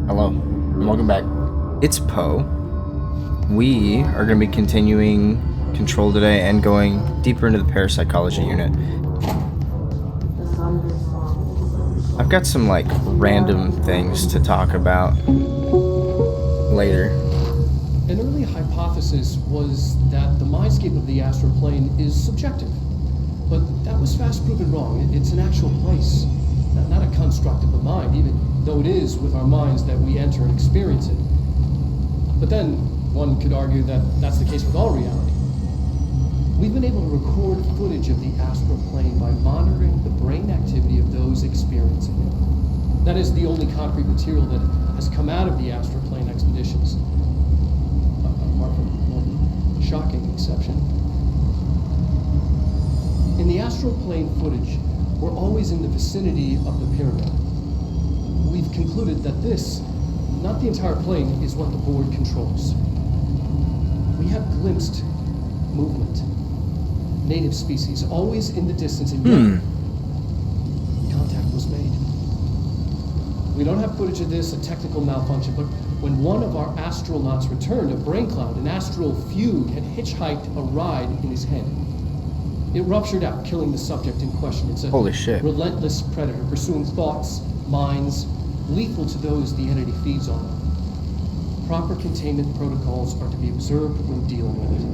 Hello, and welcome back. It's Poe. We are going to be continuing Control today and going deeper into the parapsychology unit. I've got some, random things to talk about later. An early hypothesis was that the mindscape of the astral plane is subjective, but that was fast proven wrong. It's an actual place, not a construct of the mind, even though it is with our minds that we enter and experience it. But then, one could argue that that's the case with all reality. We've been able to record footage of the astral plane by monitoring the brain activity of those experiencing it. That is the only concrete material that has come out of the astral plane expeditions, apart from one shocking exception. In the astral plane footage, we're always in the vicinity of the pyramid. We've concluded that this, not the entire plane, is what the board controls. We have glimpsed movement, native species, always in the distance, and yet contact was made. We don't have footage of this, a technical malfunction, but when one of our astronauts returned, a brain cloud, an astral fugue, had hitchhiked a ride in his head. It ruptured out, killing the subject in question. It's a Holy shit. relentless predator, pursuing thoughts, minds, lethal to those the entity feeds on. Proper containment protocols are to be observed when dealing with it.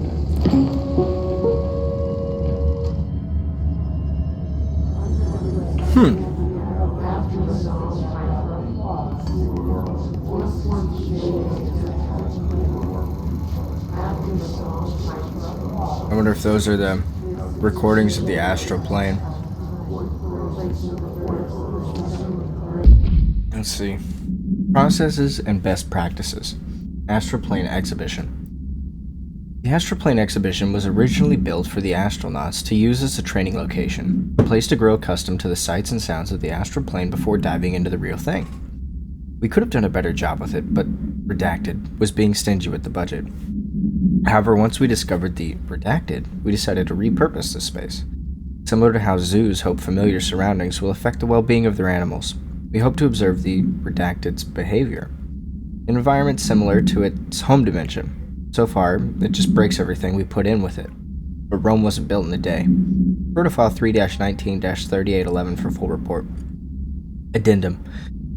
I wonder if those are the recordings of the astral plane. Let's see. Processes and best practices. Astral plane exhibition. The astral plane exhibition was originally built for the astronauts to use as a training location, a place to grow accustomed to the sights and sounds of the astral plane before diving into the real thing. We could have done a better job with it, but Redacted was being stingy with the budget. However, once we discovered the Redacted, we decided to repurpose this space. Similar to how zoos hope familiar surroundings will affect the well-being of their animals, we hope to observe the Redacted's behavior. An environment similar to its home dimension. So far, it just breaks everything we put in with it. But Rome wasn't built in a day. Protofile 3-19-3811 for full report. Addendum.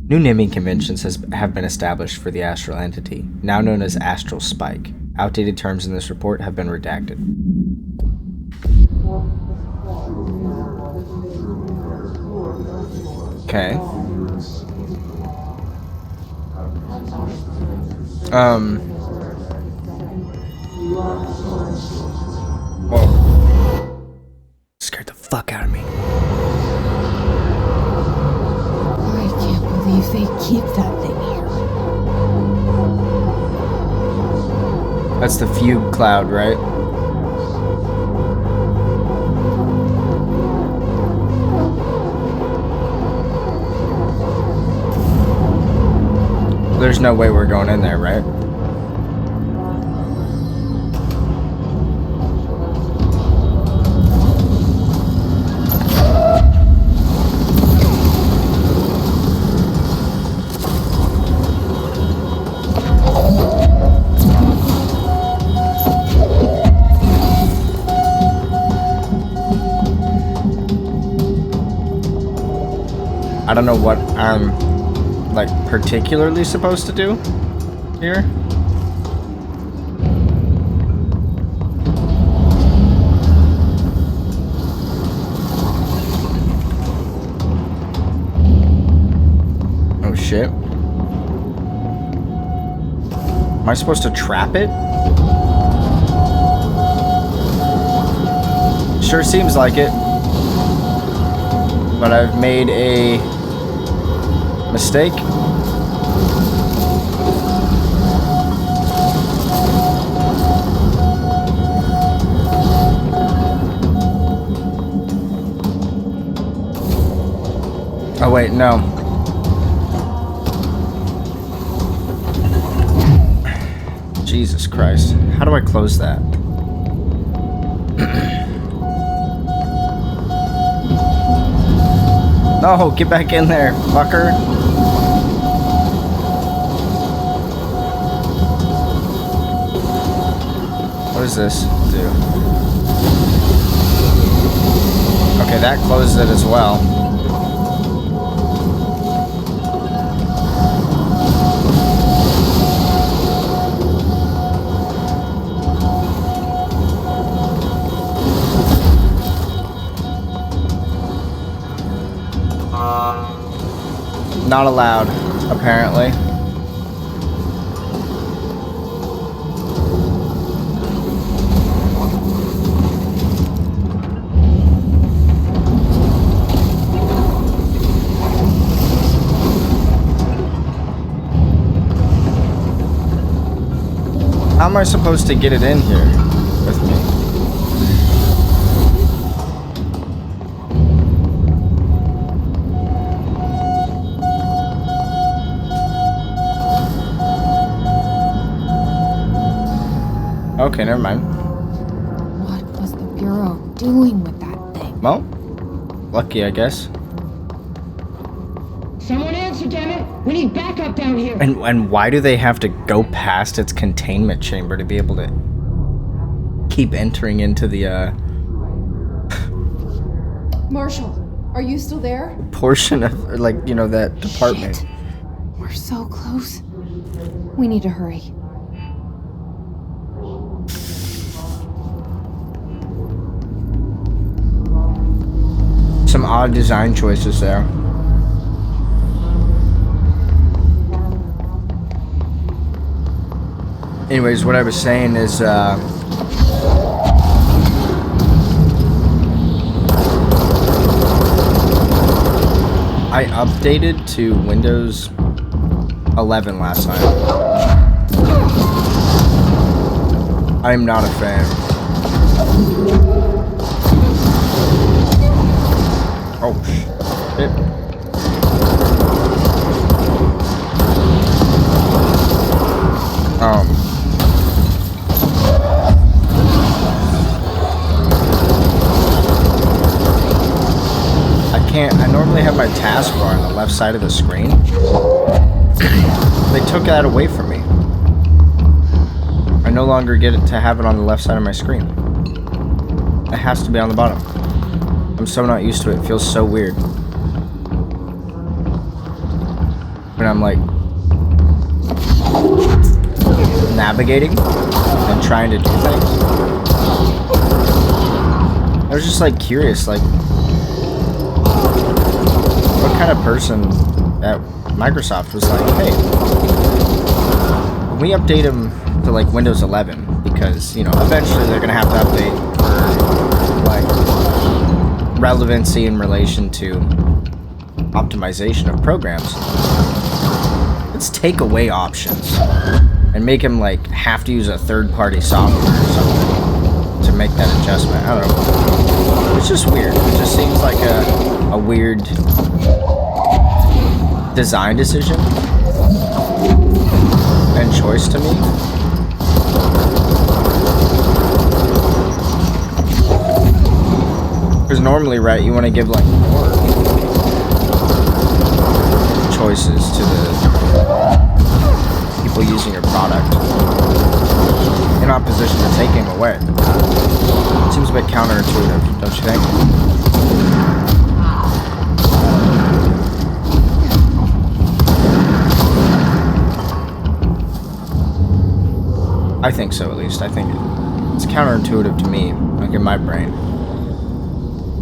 New naming conventions have been established for the astral entity, now known as Astral Spike. Outdated terms in this report have been redacted. Okay. Whoa. Scared the fuck out of me. I can't believe they keep that thing here. That's the fugue cloud, right? There's no way we're going in there, right? I don't know what I'm particularly supposed to do here. Oh shit. Am I supposed to trap it? Sure seems like it. But I've made a mistake. Oh wait, no. Jesus Christ. How do I close that? No, get back in there, fucker. does this do? Okay, that closes it as well. Not allowed, apparently. How am I supposed to get it in here with me? Okay, never mind. What was the Bureau doing with that thing? Well, lucky, I guess. Someone answer, damn it! We need backup down here! And why do they have to go past its containment chamber to be able to keep entering into the Marshall, are you still there? portion of, like, you know, that department? Shit. We're so close. We need to hurry. Some odd design choices there. Anyways, what I was saying is, I updated to Windows 11 last night. I am not a fan. Oh, shit. I normally have my taskbar on the left side of the screen. They took that away from me. I no longer get it to have it on the left side of my screen. It has to be on the bottom. I'm so not used to it. It feels so weird. When I'm like navigating and trying to do things. I was just like curious, like what kind of person at Microsoft was like, hey, we update them to like Windows 11 because, you know, eventually they're gonna have to update for like relevancy in relation to optimization of programs. Let's take away options and make him like have to use a third-party software or something to make that adjustment. I don't know. It's just weird. It just seems like a weird design decision and choice to me. Because normally, right, you want to give like more choices to the people using your product in opposition to taking them away. It seems a bit counterintuitive, don't you think? I think so, at least. I think it's counterintuitive to me, like in my brain.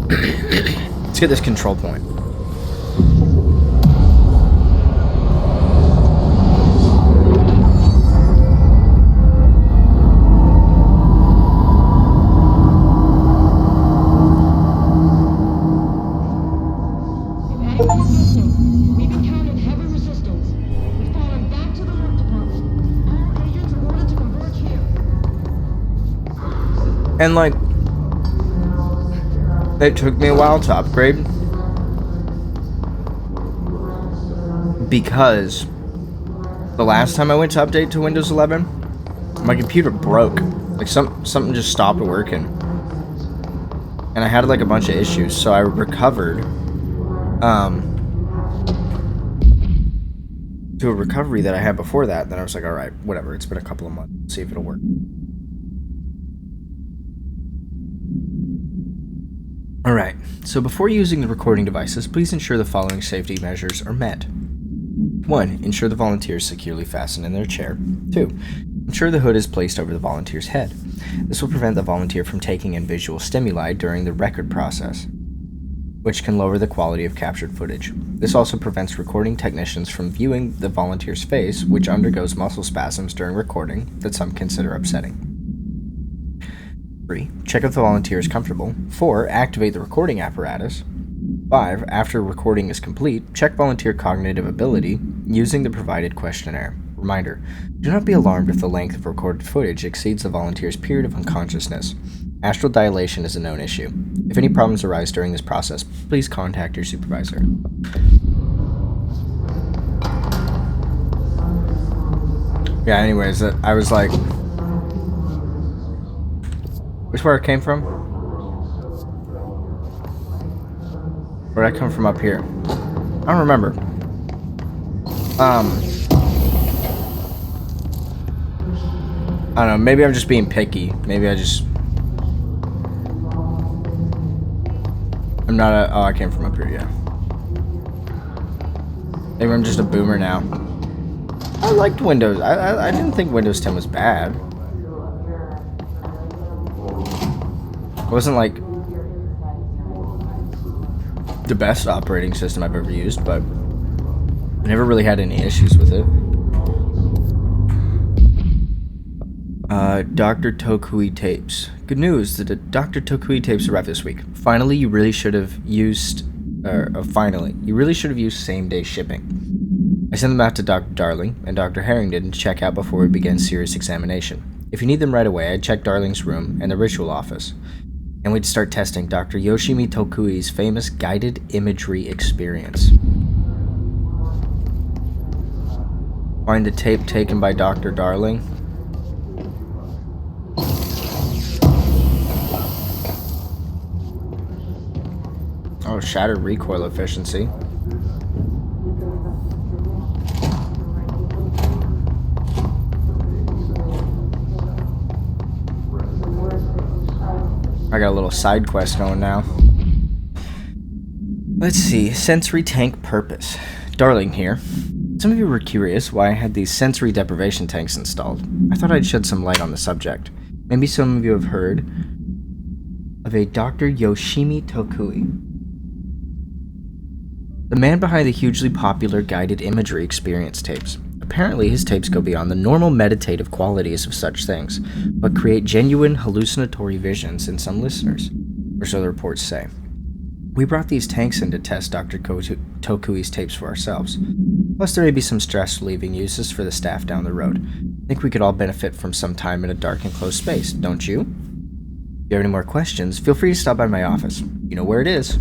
Let's get this control point. We've encountered heavy resistance. We've fallen back to the work department. All agents are ordered to converge here. And like, it took me a while to upgrade because the last time I went to update to Windows 11, my computer broke. Like something just stopped working, and I had like a bunch of issues. So I recovered to a recovery that I had before that. Then I was like, all right, whatever. It's been a couple of months. Let's see if it'll work. Alright, so before using the recording devices, please ensure the following safety measures are met. 1. Ensure the volunteer is securely fastened in their chair. 2. Ensure the hood is placed over the volunteer's head. This will prevent the volunteer from taking in visual stimuli during the record process, which can lower the quality of captured footage. This also prevents recording technicians from viewing the volunteer's face, which undergoes muscle spasms during recording that some consider upsetting. 3. Check if the volunteer is comfortable. 4. Activate the recording apparatus. 5. After recording is complete, check volunteer cognitive ability using the provided questionnaire. Reminder, do not be alarmed if the length of recorded footage exceeds the volunteer's period of unconsciousness. Astral dilation is a known issue. If any problems arise during this process, please contact your supervisor. Yeah, anyways, I was like, which where it came from? Where'd I come from up here? I don't remember. I don't know, maybe I'm just being picky. Maybe I'm not a... Oh, I came from up here, yeah. Maybe I'm just a boomer now. I liked Windows. I didn't think Windows 10 was bad. It wasn't like the best operating system I've ever used, but I never really had any issues with it. Dr. Tokui tapes. Good news, the Dr. Tokui tapes arrived this week. Finally, you really should have used same-day shipping. I sent them out to Dr. Darling and Dr. Harrington to check out before we begin serious examination. If you need them right away, I'd check Darling's room and the ritual office. And we'd start testing Dr. Yoshimi Tokui's famous guided imagery experience. Find the tape taken by Dr. Darling. Oh, shattered recoil efficiency. I got a little side quest going now. Let's see, sensory tank purpose. Darling here. Some of you were curious why I had these sensory deprivation tanks installed. I thought I'd shed some light on the subject. Maybe some of you have heard of a Dr. Yoshimi Tokui, the man behind the hugely popular guided imagery experience tapes. Apparently, his tapes go beyond the normal meditative qualities of such things, but create genuine hallucinatory visions in some listeners, or so the reports say. We brought these tanks in to test Dr. Tokui's tapes for ourselves. Plus, there may be some stress-relieving uses for the staff down the road. I think we could all benefit from some time in a dark and closed space, don't you? If you have any more questions, feel free to stop by my office. You know where it is.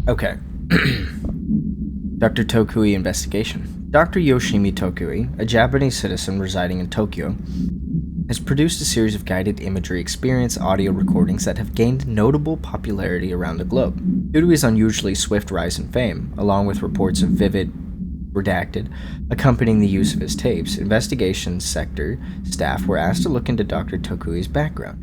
Okay. Dr. Tokui investigation. Dr. Yoshimi Tokui, a Japanese citizen residing in Tokyo, has produced a series of guided imagery experience audio recordings that have gained notable popularity around the globe. Due to his unusually swift rise in fame, along with reports of vivid, redacted, accompanying the use of his tapes, investigations sector staff were asked to look into Dr. Tokui's background.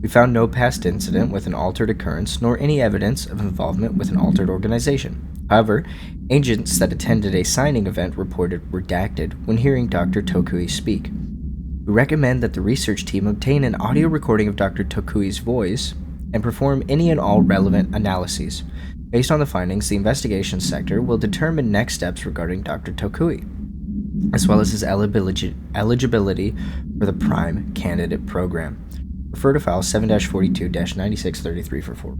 We found no past incident with an altered occurrence, nor any evidence of involvement with an altered organization. However, agents that attended a signing event reported redacted when hearing Dr. Tokui speak. We recommend that the research team obtain an audio recording of Dr. Tokui's voice and perform any and all relevant analyses. Based on the findings, the investigation sector will determine next steps regarding Dr. Tokui, as well as his eligibility for the Prime Candidate Program. Refer to file 7-42-9633 for forward.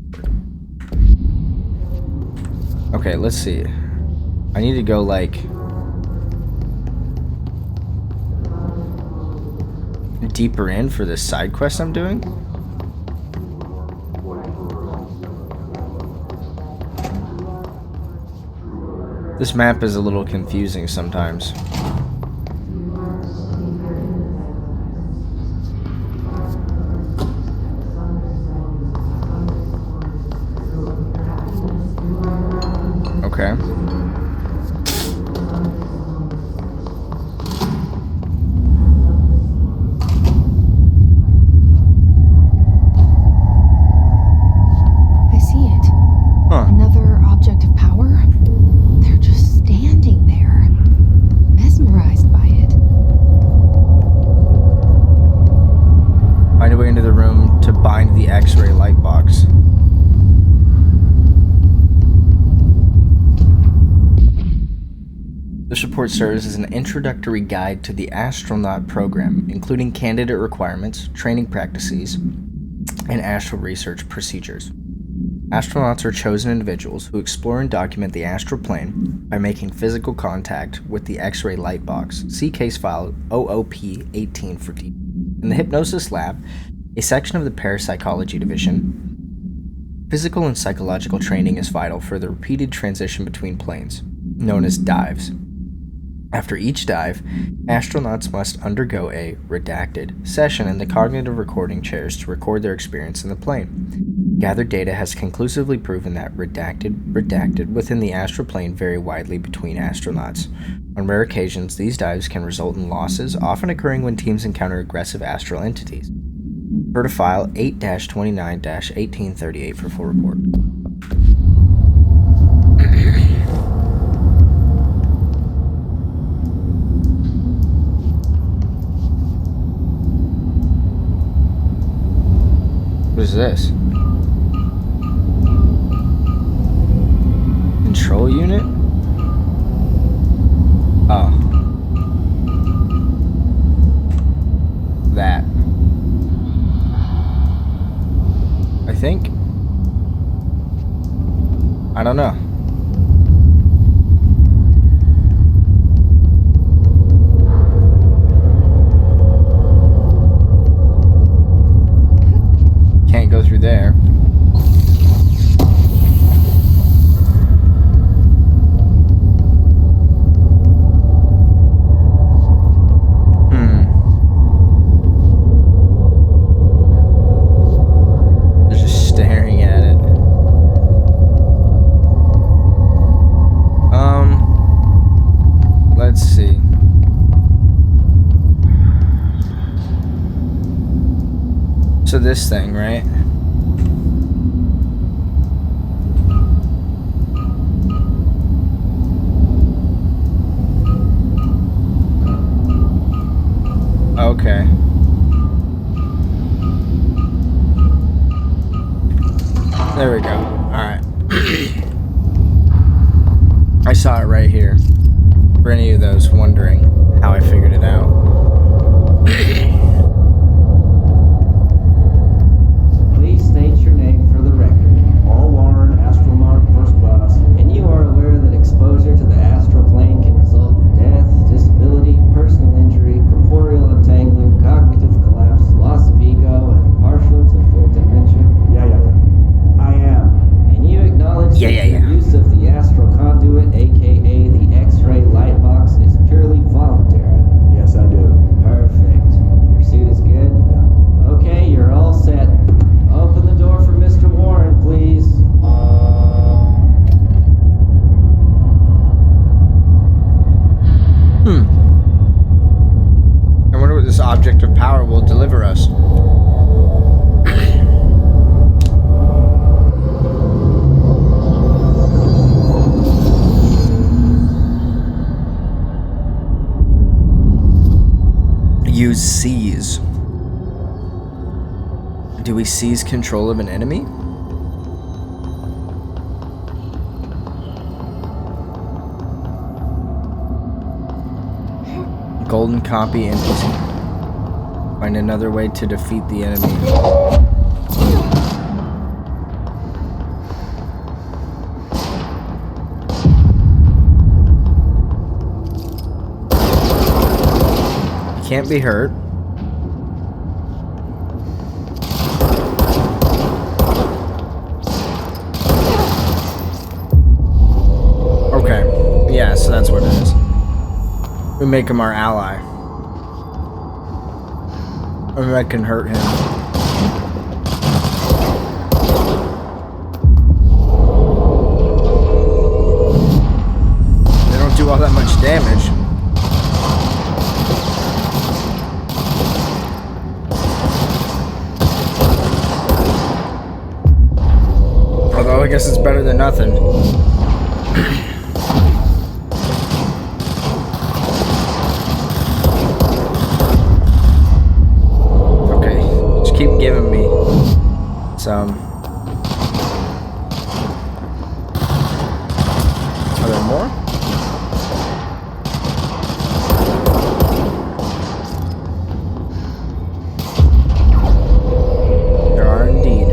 Okay, let's see. I need to go, like, deeper in for this side quest I'm doing. This map is a little confusing sometimes. find the X-ray light box. This report serves as an introductory guide to the astronaut program, including candidate requirements, training practices, and astral research procedures. Astronauts are chosen individuals who explore and document the astral plane by making physical contact with the X-ray light box. See case file OOP-18 for details. In the hypnosis lab, a section of the parapsychology division, physical and psychological training is vital for the repeated transition between planes, known as dives. After each dive, astronauts must undergo a redacted session in the cognitive recording chairs to record their experience in the plane. Gathered data has conclusively proven that redacted within the astral plane vary widely between astronauts. On rare occasions, these dives can result in losses, often occurring when teams encounter aggressive astral entities. Refer to file 8-29-1838 for full report. What is this? Control unit? Oh. That. I think. I don't know. Can't go through there. They're just staring at it. Let's see. So this thing, right? Okay. There we go. Alright. I saw it right here. For any of those wondering how I figured it out. Please state your name for the record. Paul Warren, astronaut first class. And you are aware that exposure to the astral plane can result in death, disability, personal injury, corporeal untangling, cognitive collapse, loss of ego, and partial to full dementia? Yeah. I am. And you acknowledge that your use of the astral conduit, aka the X-ray light box, is purely voluntary? Yes, I do. Perfect. Your suit is good? Yeah. Okay, you're all set. Open the door for Mr. Warren, please. I wonder what this object of power will deliver us. Use seize. Do we seize control of an enemy? Golden copy NPC. Find another way to defeat the enemy. Can't be hurt. Okay. Yeah, so that's what it is. We make him our ally. Or that can hurt him. They don't do all that much damage. Although I guess it's better than nothing. Okay, just keep giving me. Let's Are there more? There are indeed.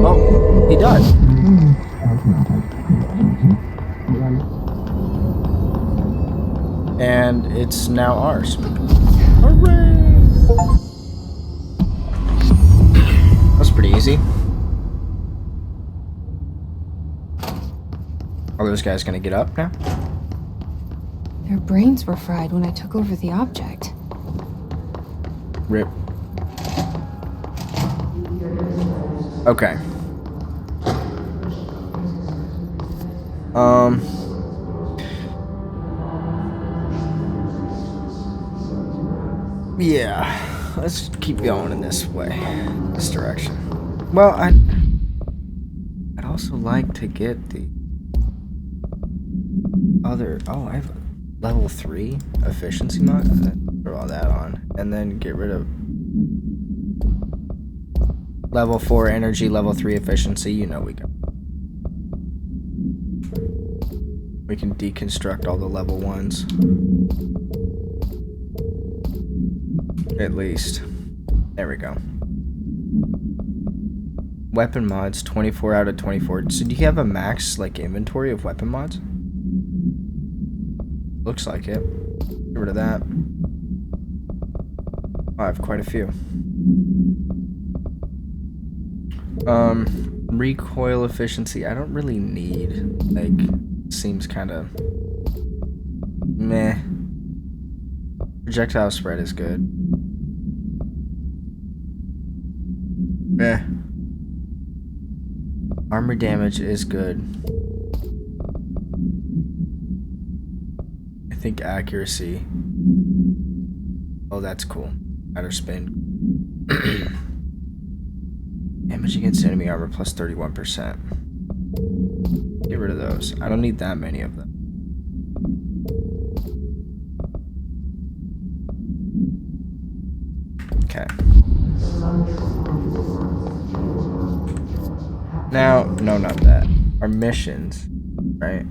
Oh, he died. And it's now ours. Hooray! That's pretty easy. Are those guys gonna get up now? Their brains were fried when I took over the object. Rip. Okay. Yeah, let's keep going in this way, this direction. Well, I'd also like to get the other. Oh, I have a level 3 efficiency mod. Throw all that on, and then get rid of level 4 energy, level 3 efficiency. You know we got. We can deconstruct all the level 1s. At least. There we go. Weapon mods, 24 out of 24. So do you have a max, like, inventory of weapon mods? Looks like it. Get rid of that. Oh, I have quite a few. Recoil efficiency. I don't really need, like, seems kind of meh. Projectile spread is good. Eh. Armor damage is good. I think accuracy. Oh, that's cool. Outer spin. Damage against enemy armor plus 31%. Get rid of those. I don't need that many of them. Okay. Now, no, not that. Our missions, right?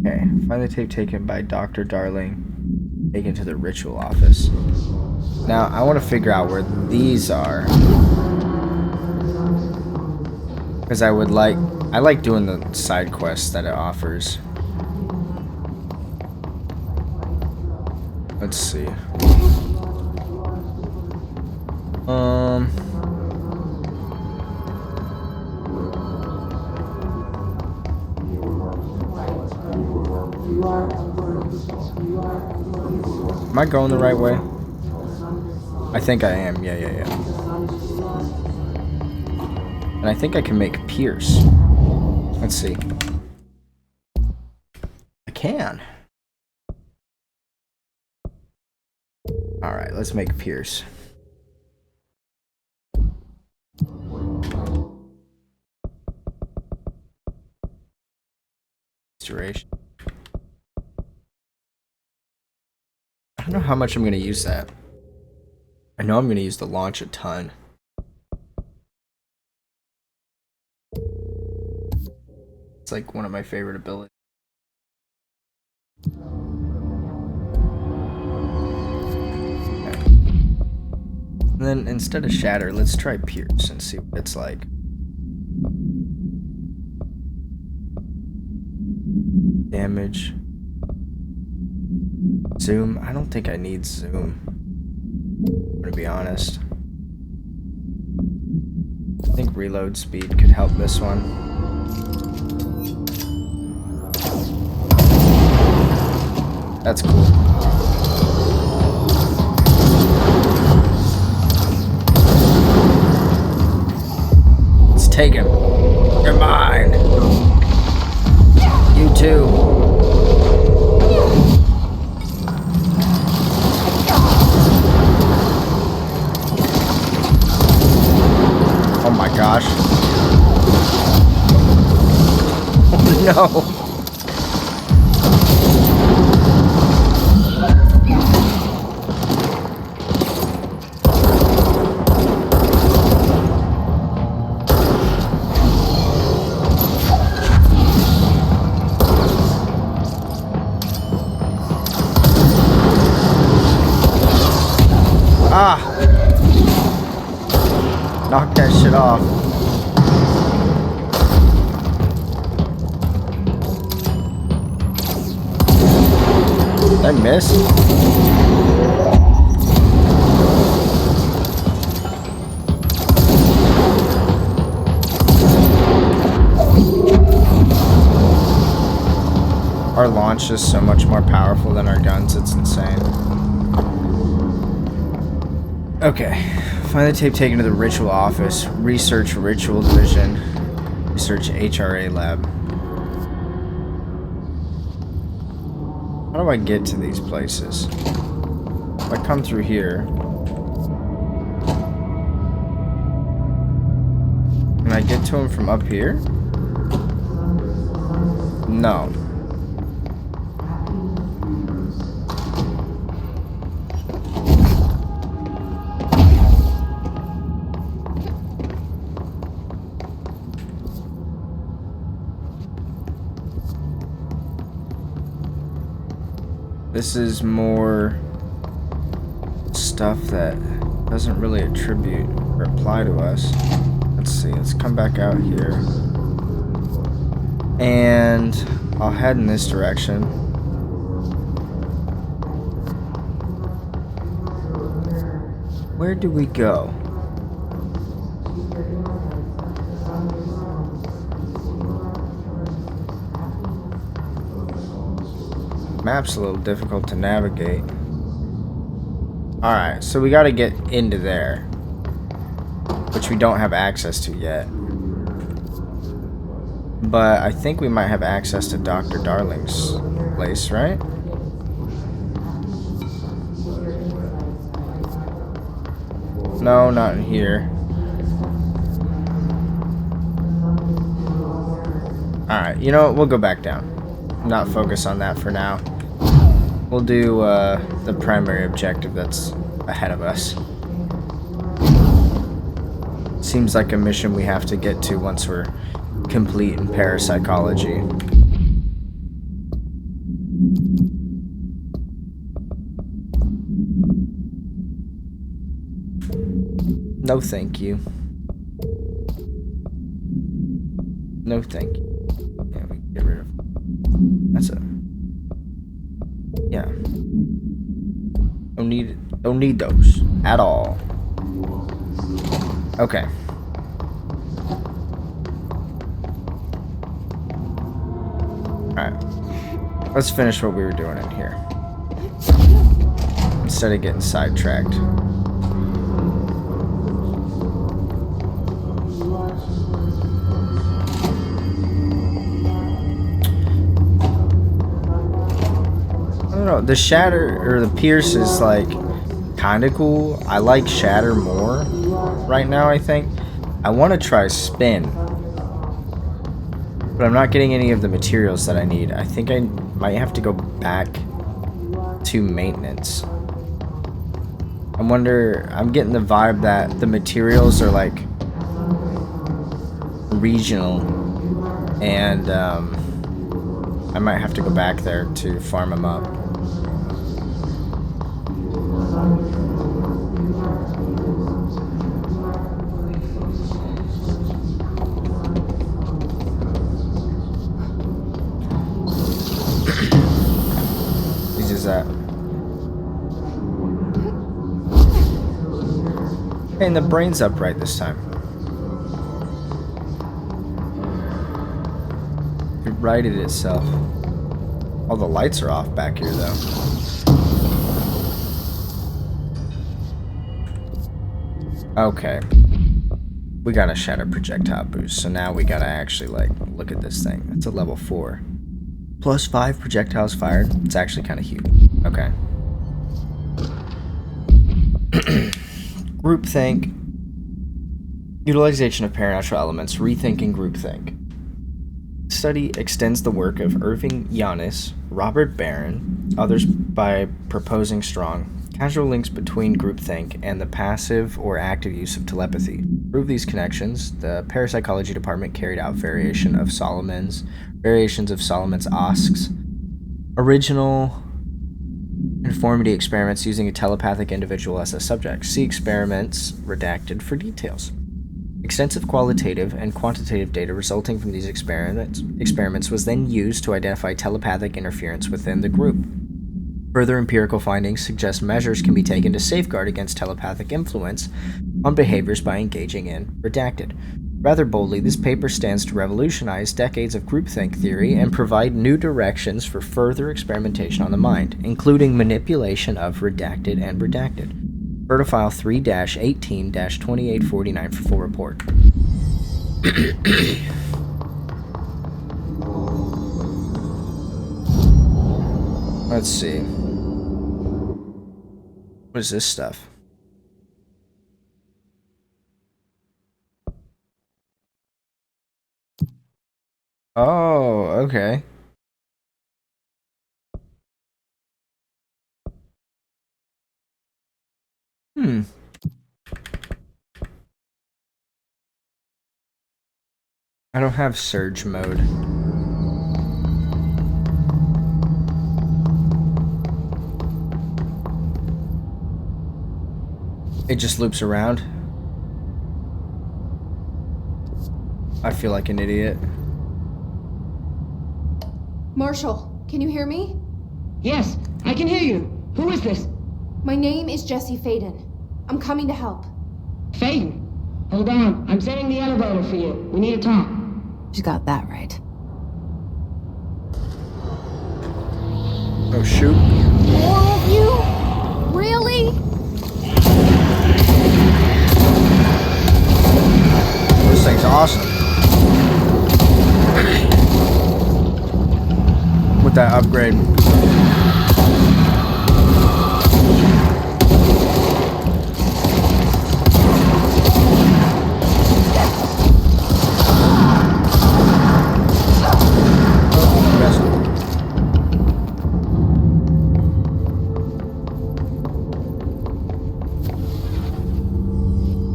Okay. Find the tape taken by Dr. Darling. Taken to the ritual office. Now, I want to figure out where these are. Because I like doing the side quests that it offers. Let's see. Am I going the right way? I think I am. Yeah. And I think I can make Pierce. Let's see. I can. Alright, let's make Pierce. Restoration. I don't know how much I'm going to use that. I know I'm going to use the launch a ton. It's like one of my favorite abilities. Okay. And then instead of Shatter, let's try Pierce and see what it's like. Damage. Zoom. I don't think I need zoom. To be honest. I think reload speed could help this one. That's cool. Let's take him. You're mine. You too. Oh my gosh. no. Ah! Knock that shit off. Did I miss? Our launch is so much more powerful than our guns, it's insane. Okay, find the tape taken to the ritual office, research ritual division, research HRA lab. How do I get to these places? If I come through here, can I get to them from up here? No. This is more stuff that doesn't really attribute or apply to us. Let's see, let's come back out here. And I'll head in this direction. Where do we go? Map's a little difficult to navigate. Alright, so we gotta get into there, which we don't have access to yet. But I think we might have access to Dr. Darling's place, right? No, not in here. Alright, you know what? We'll go back down. Not focus on that for now. We'll do the primary objective that's ahead of us. Seems like a mission we have to get to once we're complete in parapsychology. No thank you. No thank you. Yeah, we can get rid of. That's a. Yeah. Don't need those at all. Okay. Alright. Let's finish what we were doing in here. Instead of getting sidetracked. I don't know, the Shatter or the Pierce is like kinda cool. I like Shatter more right now, I think. I want to try Spin, but I'm not getting any of the materials that I need. I think I might have to go back to maintenance. I wonder, I'm getting the vibe that the materials are like regional, and I might have to go back there to farm them up. That. And the brain's upright this time. It righted itself. All the lights are off back here though. Okay. We got a shatter projectile boost, so now we gotta actually like look at this thing. It's a level 4. Plus 5 projectiles fired. It's actually kind of huge. Okay. Groupthink. Utilization of paranormal elements. Rethinking groupthink. Study extends the work of Irving Yanis, Robert Barron, others by proposing strong, casual links between groupthink and the passive or active use of telepathy. To prove these connections, the parapsychology department carried out variations of Solomon's Osk's original conformity experiments using a telepathic individual as a subject. See experiments redacted for details. Extensive qualitative and quantitative data resulting from these experiments was then used to identify telepathic interference within the group. Further empirical findings suggest measures can be taken to safeguard against telepathic influence on behaviors by engaging in redacted. Rather boldly, this paper stands to revolutionize decades of groupthink theory and provide new directions for further experimentation on the mind, including manipulation of redacted and redacted. Refer to file 3-18-2849 for full report. Let's see. What is this stuff? Oh, okay. I don't have surge mode. It just loops around. I feel like an idiot. Marshall, can you hear me? Yes, I can hear you. Who is this? My name is Jesse Faden. I'm coming to help. Faden. Hold on. I'm setting the elevator for you. We need to talk. She's got that right. Oh, shoot. More of you? Really? This thing's awesome. With that upgrade.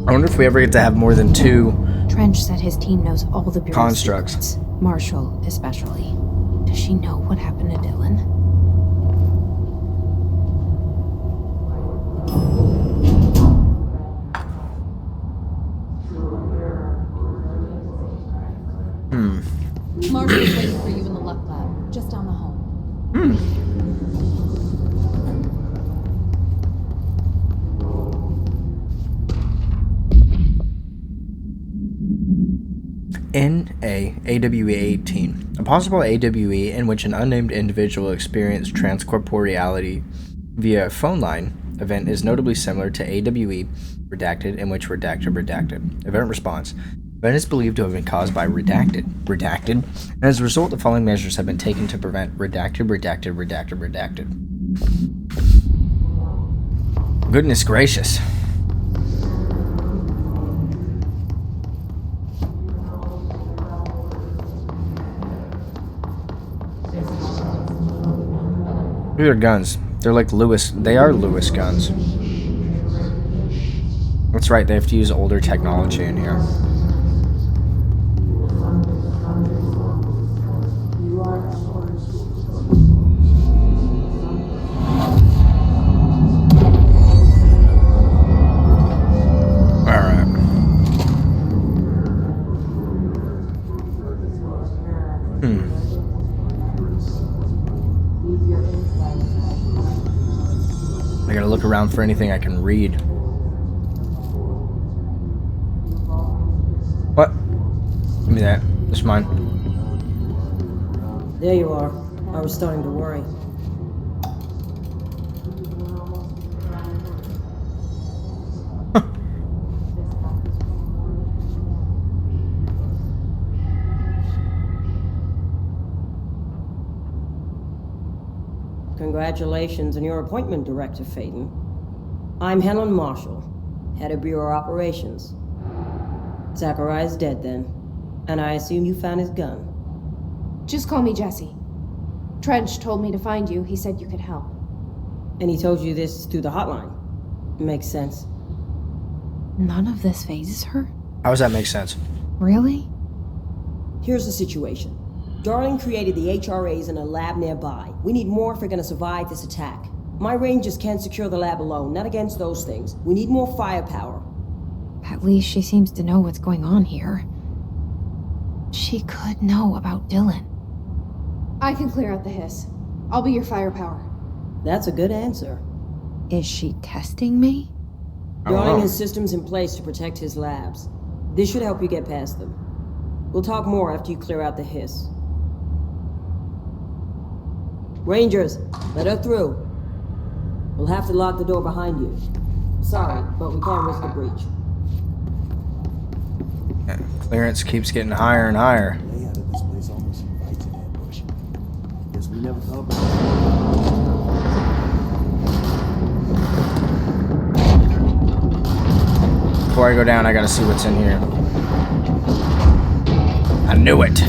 I wonder if we ever get to have more than two Trench said his team knows all the Bureau's constructs. secrets. Marshall, especially. Does she know what happened to Dylan? Marshall's waiting for you in the luck lab, just down the hall. AWE-18. A possible AWE in which an unnamed individual experienced transcorporeality via a phone line event is notably similar to AWE redacted, in which redacted. Event response. Event is believed to have been caused by redacted, and as a result, the following measures have been taken to prevent redacted. Goodness gracious. Look at their guns. They're like Lewis. They are Lewis guns. That's right, they have to use older technology in here. Alright. I gotta look around for anything I can read. What? Give me that. That's mine. There you are. I was starting to worry. Congratulations on your appointment, Director Faden. I'm Helen Marshall, Head of Bureau Operations. Zachariah's dead then, and I assume you found his gun. Just call me Jesse. Trench told me to find you. He said you could help. And he told you this through the hotline. Makes sense. None of this phases her? How does that make sense? Really? Here's the situation. Darling created the HRAs in a lab nearby. We need more if we're gonna survive this attack. My rangers can't secure the lab alone, not against those things. We need more firepower. At least she seems to know what's going on here. She could know about Dylan. I can clear out the hiss. I'll be your firepower. That's a good answer. Is she testing me? Darling has systems in place to protect his labs. This should help you get past them. We'll talk more after you clear out the hiss. Rangers, let her through. We'll have to lock the door behind you. Sorry, but we can't risk a breach. Clearance keeps getting higher and higher. Layout of this place almost invites an ambush. Guess we never thought about it. Before I go down, I gotta see what's in here. I knew it.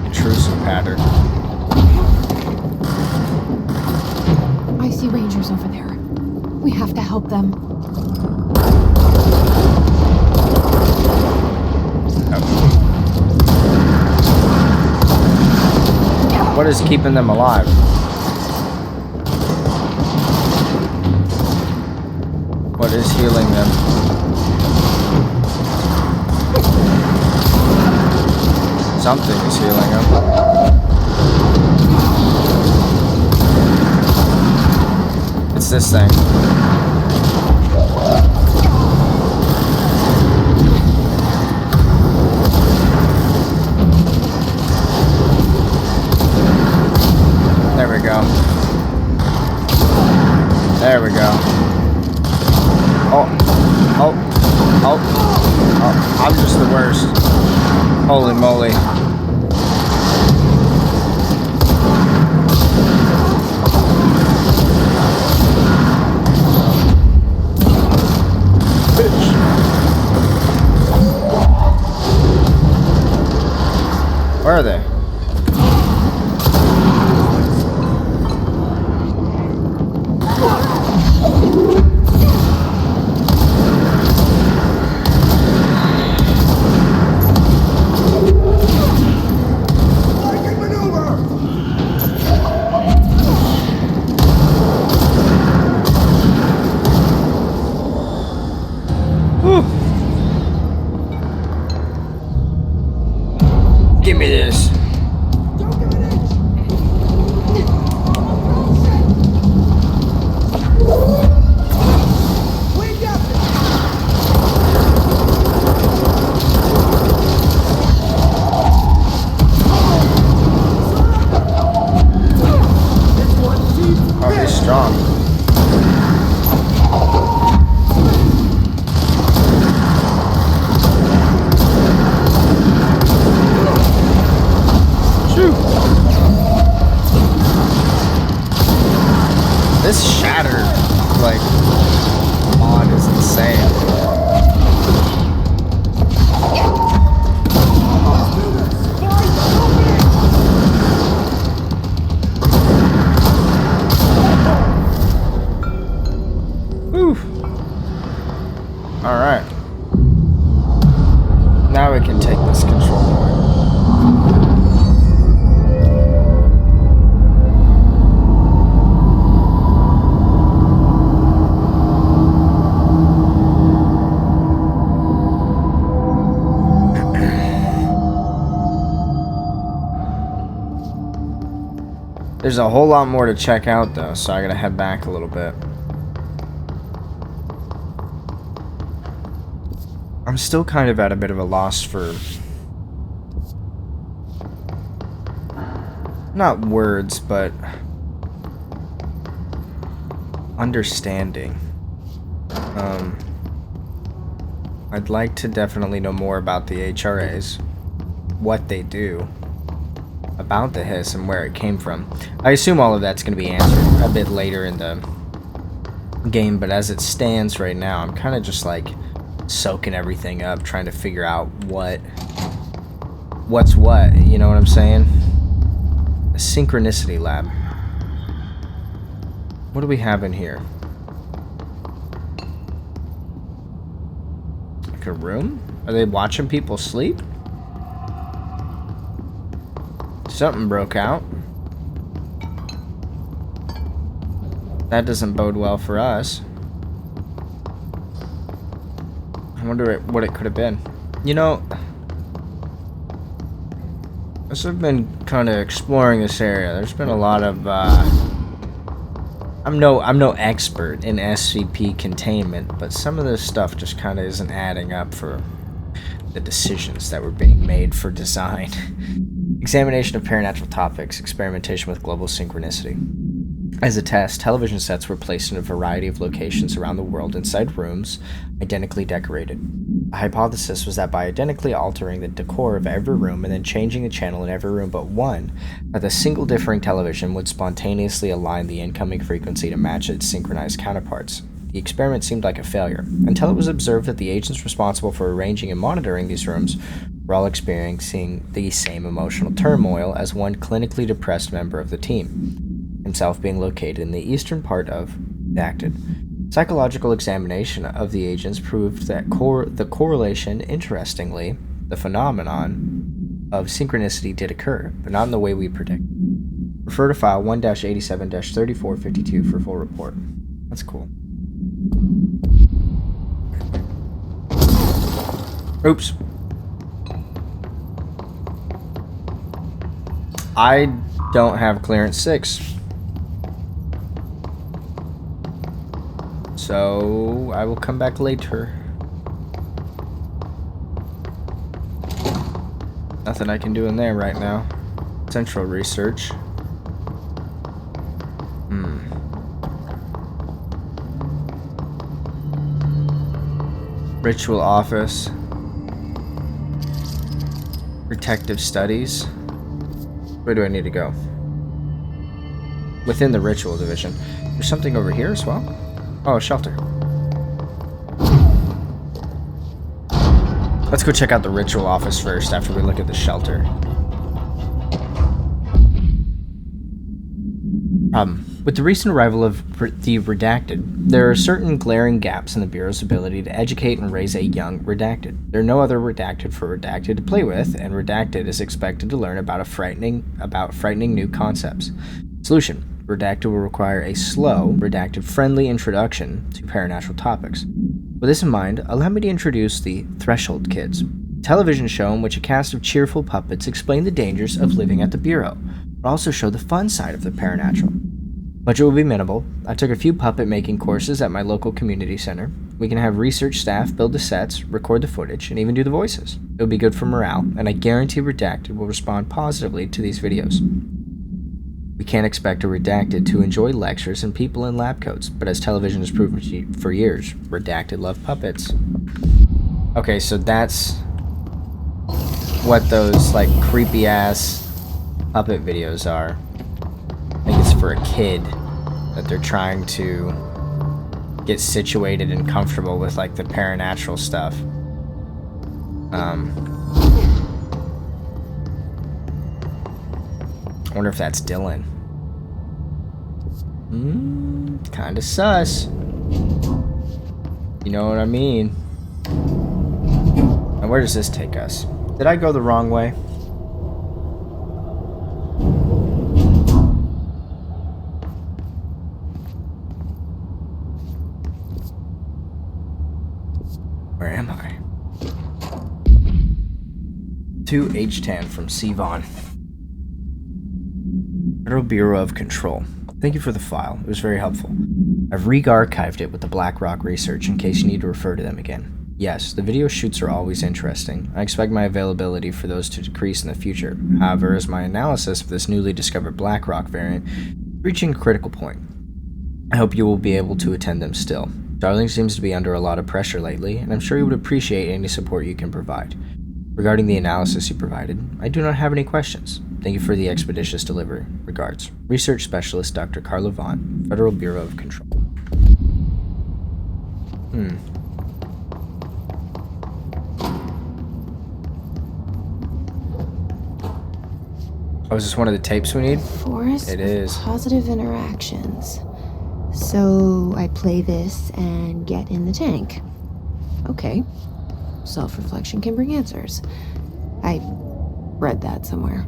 Intrusive pattern. I see rangers over there. We have to help them. What is keeping them alive? What is healing them? Something is healing them. It's this thing. There we go. There we go. Oh, I'm just the worst. Holy moly. Where are they? Give me this. Oh, he's strong. This shattered, like, mod is insane. Whew. Alright. Now we can take this control point. There's a whole lot more to check out though, so I gotta head back a little bit. I'm still kind of at a bit of a loss for... not words, but... understanding. I'd like to definitely know more about the HRAs, what they do, about the hiss and where it came from. I assume all of that's going to be answered a bit later in the game, but as it stands right now, I'm kind of just like, soaking everything up, trying to figure out what's what, you know what I'm saying? A synchronicity lab. What do we have in here? Like a room? Are they watching people sleep? Something broke out. That doesn't bode well for us. I wonder what it could have been. You know, as I've been kind of exploring this area, there's been a lot of I'm no expert in SCP containment, but some of this stuff just kind of isn't adding up for the decisions that were being made for design. Examination of paranatural topics, experimentation with global synchronicity. As a test, television sets were placed in a variety of locations around the world inside rooms identically decorated. A hypothesis was that by identically altering the decor of every room and then changing the channel in every room but one, that a single differing television would spontaneously align the incoming frequency to match its synchronized counterparts. The experiment seemed like a failure, until it was observed that the agents responsible for arranging and monitoring these rooms were all experiencing the same emotional turmoil as one clinically depressed member of the team, himself being located in the eastern part of Redacted. Psychological examination of the agents proved that the correlation, interestingly, the phenomenon of synchronicity did occur, but not in the way we predicted. Refer to file 1-87-3452 for full report. That's cool. Oops. I don't have clearance 6. So I will come back later. Nothing I can do in there right now. Central research. Ritual office. Protective studies. Where do I need to go? Within the ritual division. There's something over here as well? Oh, a shelter. Let's go check out the ritual office first after we look at the shelter. With the recent arrival of the Redacted, there are certain glaring gaps in the Bureau's ability to educate and raise a young Redacted. There are no other Redacted for Redacted to play with, and Redacted is expected to learn about frightening new concepts. Solution: Redacted will require a slow, Redacted-friendly introduction to paranatural topics. With this in mind, allow me to introduce the Threshold Kids, a television show in which a cast of cheerful puppets explain the dangers of living at the Bureau, but also show the fun side of the paranatural. Budget will be minimal. I took a few puppet making courses at my local community center. We can have research staff build the sets, record the footage, and even do the voices. It will be good for morale, and I guarantee Redacted will respond positively to these videos. We can't expect a Redacted to enjoy lectures and people in lab coats, but as television has proven for years, Redacted love puppets. Okay, so that's what those, like, creepy-ass puppet videos are. I think it's for a kid that they're trying to get situated and comfortable with, like, the paranatural stuff. I wonder if that's Dylan. Kinda sus. You know what I mean? Now where does this take us? Did I go the wrong way? Where am I? To H10 from Sivan. Federal Bureau of Control. Thank you for the file. It was very helpful. I've re-archived it with the Black Rock research in case you need to refer to them again. Yes, the video shoots are always interesting. I expect my availability for those to decrease in the future. However, as my analysis of this newly discovered Black Rock variant reaching a critical point, I hope you will be able to attend them still. Darling seems to be under a lot of pressure lately, and I'm sure you would appreciate any support you can provide. Regarding the analysis you provided, I do not have any questions. Thank you for the expeditious delivery. Regards. Research Specialist Dr. Carla Vaughn, Federal Bureau of Control. Oh, is this one of the tapes we need? Forest It with is. positive interactions. So I play this and get in the tank. Okay. Self-reflection can bring answers. I read that somewhere.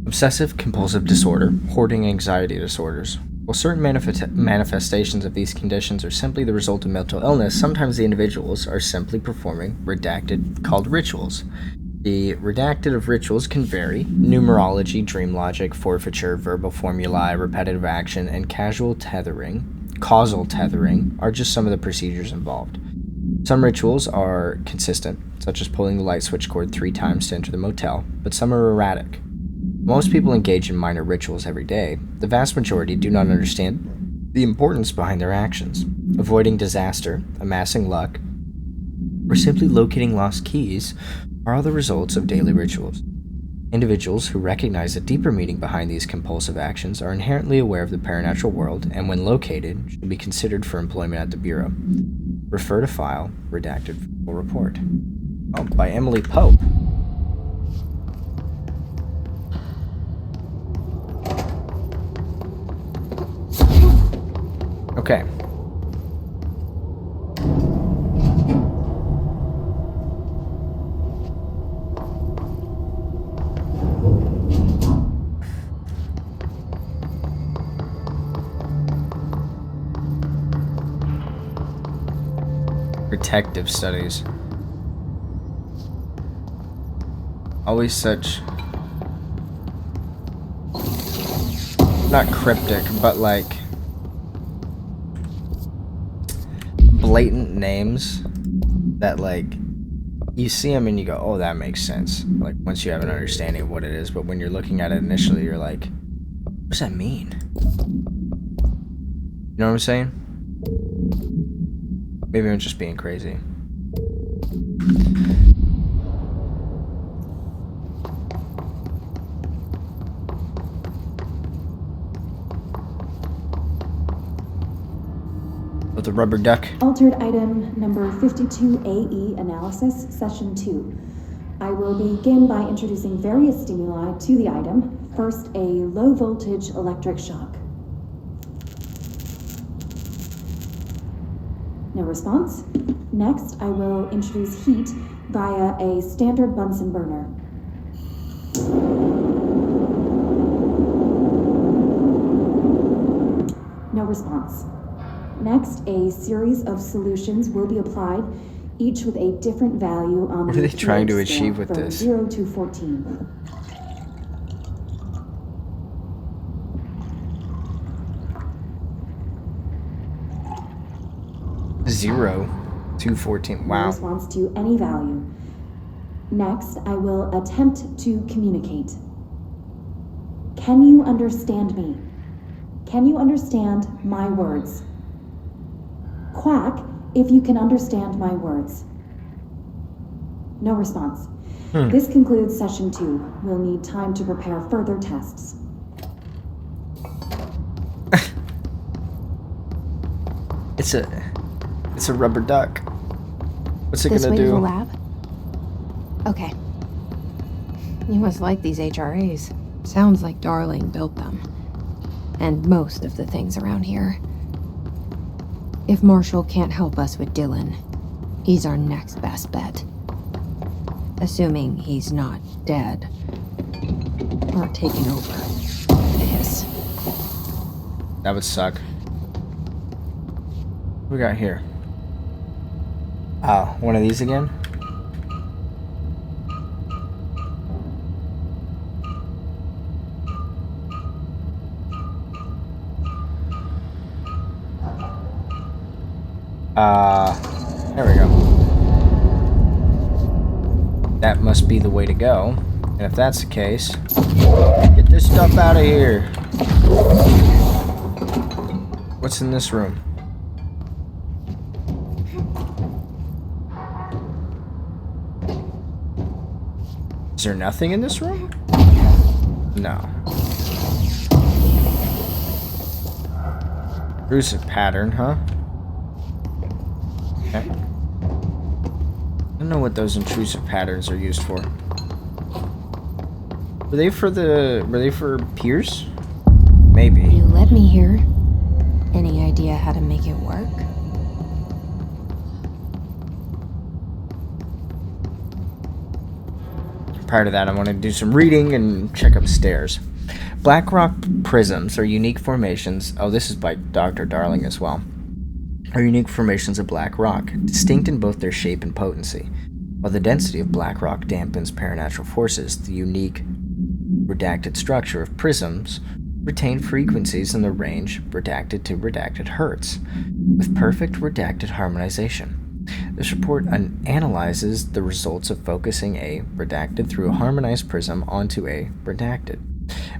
Obsessive compulsive disorder, hoarding anxiety disorders. While certain manifestations of these conditions are simply the result of mental illness, sometimes the individuals are simply performing called rituals. The redacted of rituals can vary. Numerology, dream logic, forfeiture, verbal formulae, repetitive action, and causal tethering are just some of the procedures involved. Some rituals are consistent, such as pulling the light switch cord 3 times to enter the motel, but some are erratic. Most people engage in minor rituals every day. The vast majority do not understand the importance behind their actions. Avoiding disaster, amassing luck, or simply locating lost keys are all the results of daily rituals. Individuals who recognize the deeper meaning behind these compulsive actions are inherently aware of the paranatural world and, when located, should be considered for employment at the Bureau. Refer to file, redacted full report. Oh, by Emily Pope. Okay. Detective studies. Always such... not cryptic, but like... blatant names that, like, you see them and you go, oh, that makes sense. Like, once you have an understanding of what it is, but when you're looking at it initially, you're like, what does that mean? You know what I'm saying? Maybe I'm just being crazy. With the rubber duck. Altered item number 52AE analysis, session 2. I will begin by introducing various stimuli to the item. First, a low voltage electric shock. No response. Next, I will introduce heat via a standard Bunsen burner. No response. Next, a series of solutions will be applied, each with a different value on What the are they trying to pH scale achieve with from this? 0 to 14. 0 to 14. No Wow. response to any value. Next, I will attempt to communicate. Can you understand me? Can you understand my words? Quack if you can understand my words. No response. This concludes session 2. We'll need time to prepare further tests. It's a rubber duck. What's it This gonna way to the do? lab? Okay. You must like these HRAs. Sounds like Darling built them. And most of the things around here. If Marshall can't help us with Dylan, he's our next best bet. Assuming he's not dead. Or taken over. Hiss. That would suck. What we got here? Oh, one of these again? There we go. That must be the way to go. And if that's the case, get this stuff out of here. What's in this room? Is there nothing in this room? No. Intrusive pattern, huh? Okay. I don't know what those intrusive patterns are used for. Were they for Pierce? Maybe. You led me here. Any idea how to make it work? Prior to that, I want to do some reading and check upstairs. Black rock prisms are unique formations. Oh, this is by Dr. Darling as well. Are unique formations of black rock, distinct in both their shape and potency. While the density of black rock dampens paranatural forces, the unique redacted structure of prisms retain frequencies in the range redacted to redacted hertz, with perfect redacted harmonization. This report analyzes the results of focusing a redacted through a harmonized prism onto a redacted.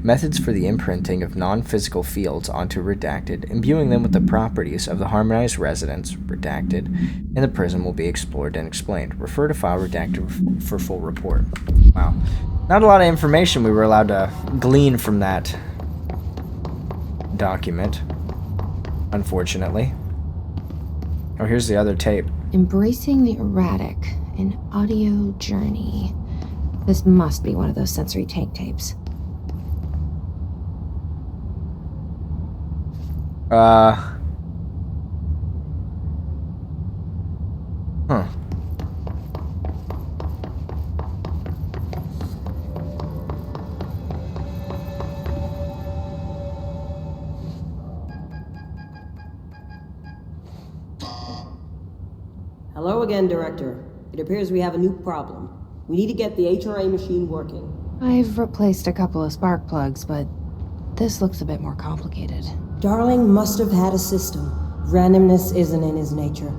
Methods for the imprinting of non-physical fields onto redacted, imbuing them with the properties of the harmonized resonance, redacted, and the prism will be explored and explained. Refer to file redacted for full report. Wow. Not a lot of information we were allowed to glean from that document, unfortunately. Oh, here's the other tape. Embracing the erratic, an audio journey. This must be one of those sensory tank tapes. Huh. Hello again, Director. It appears we have a new problem. We need to get the HRA machine working. I've replaced a couple of spark plugs, but this looks a bit more complicated. Darling must have had a system. Randomness isn't in his nature.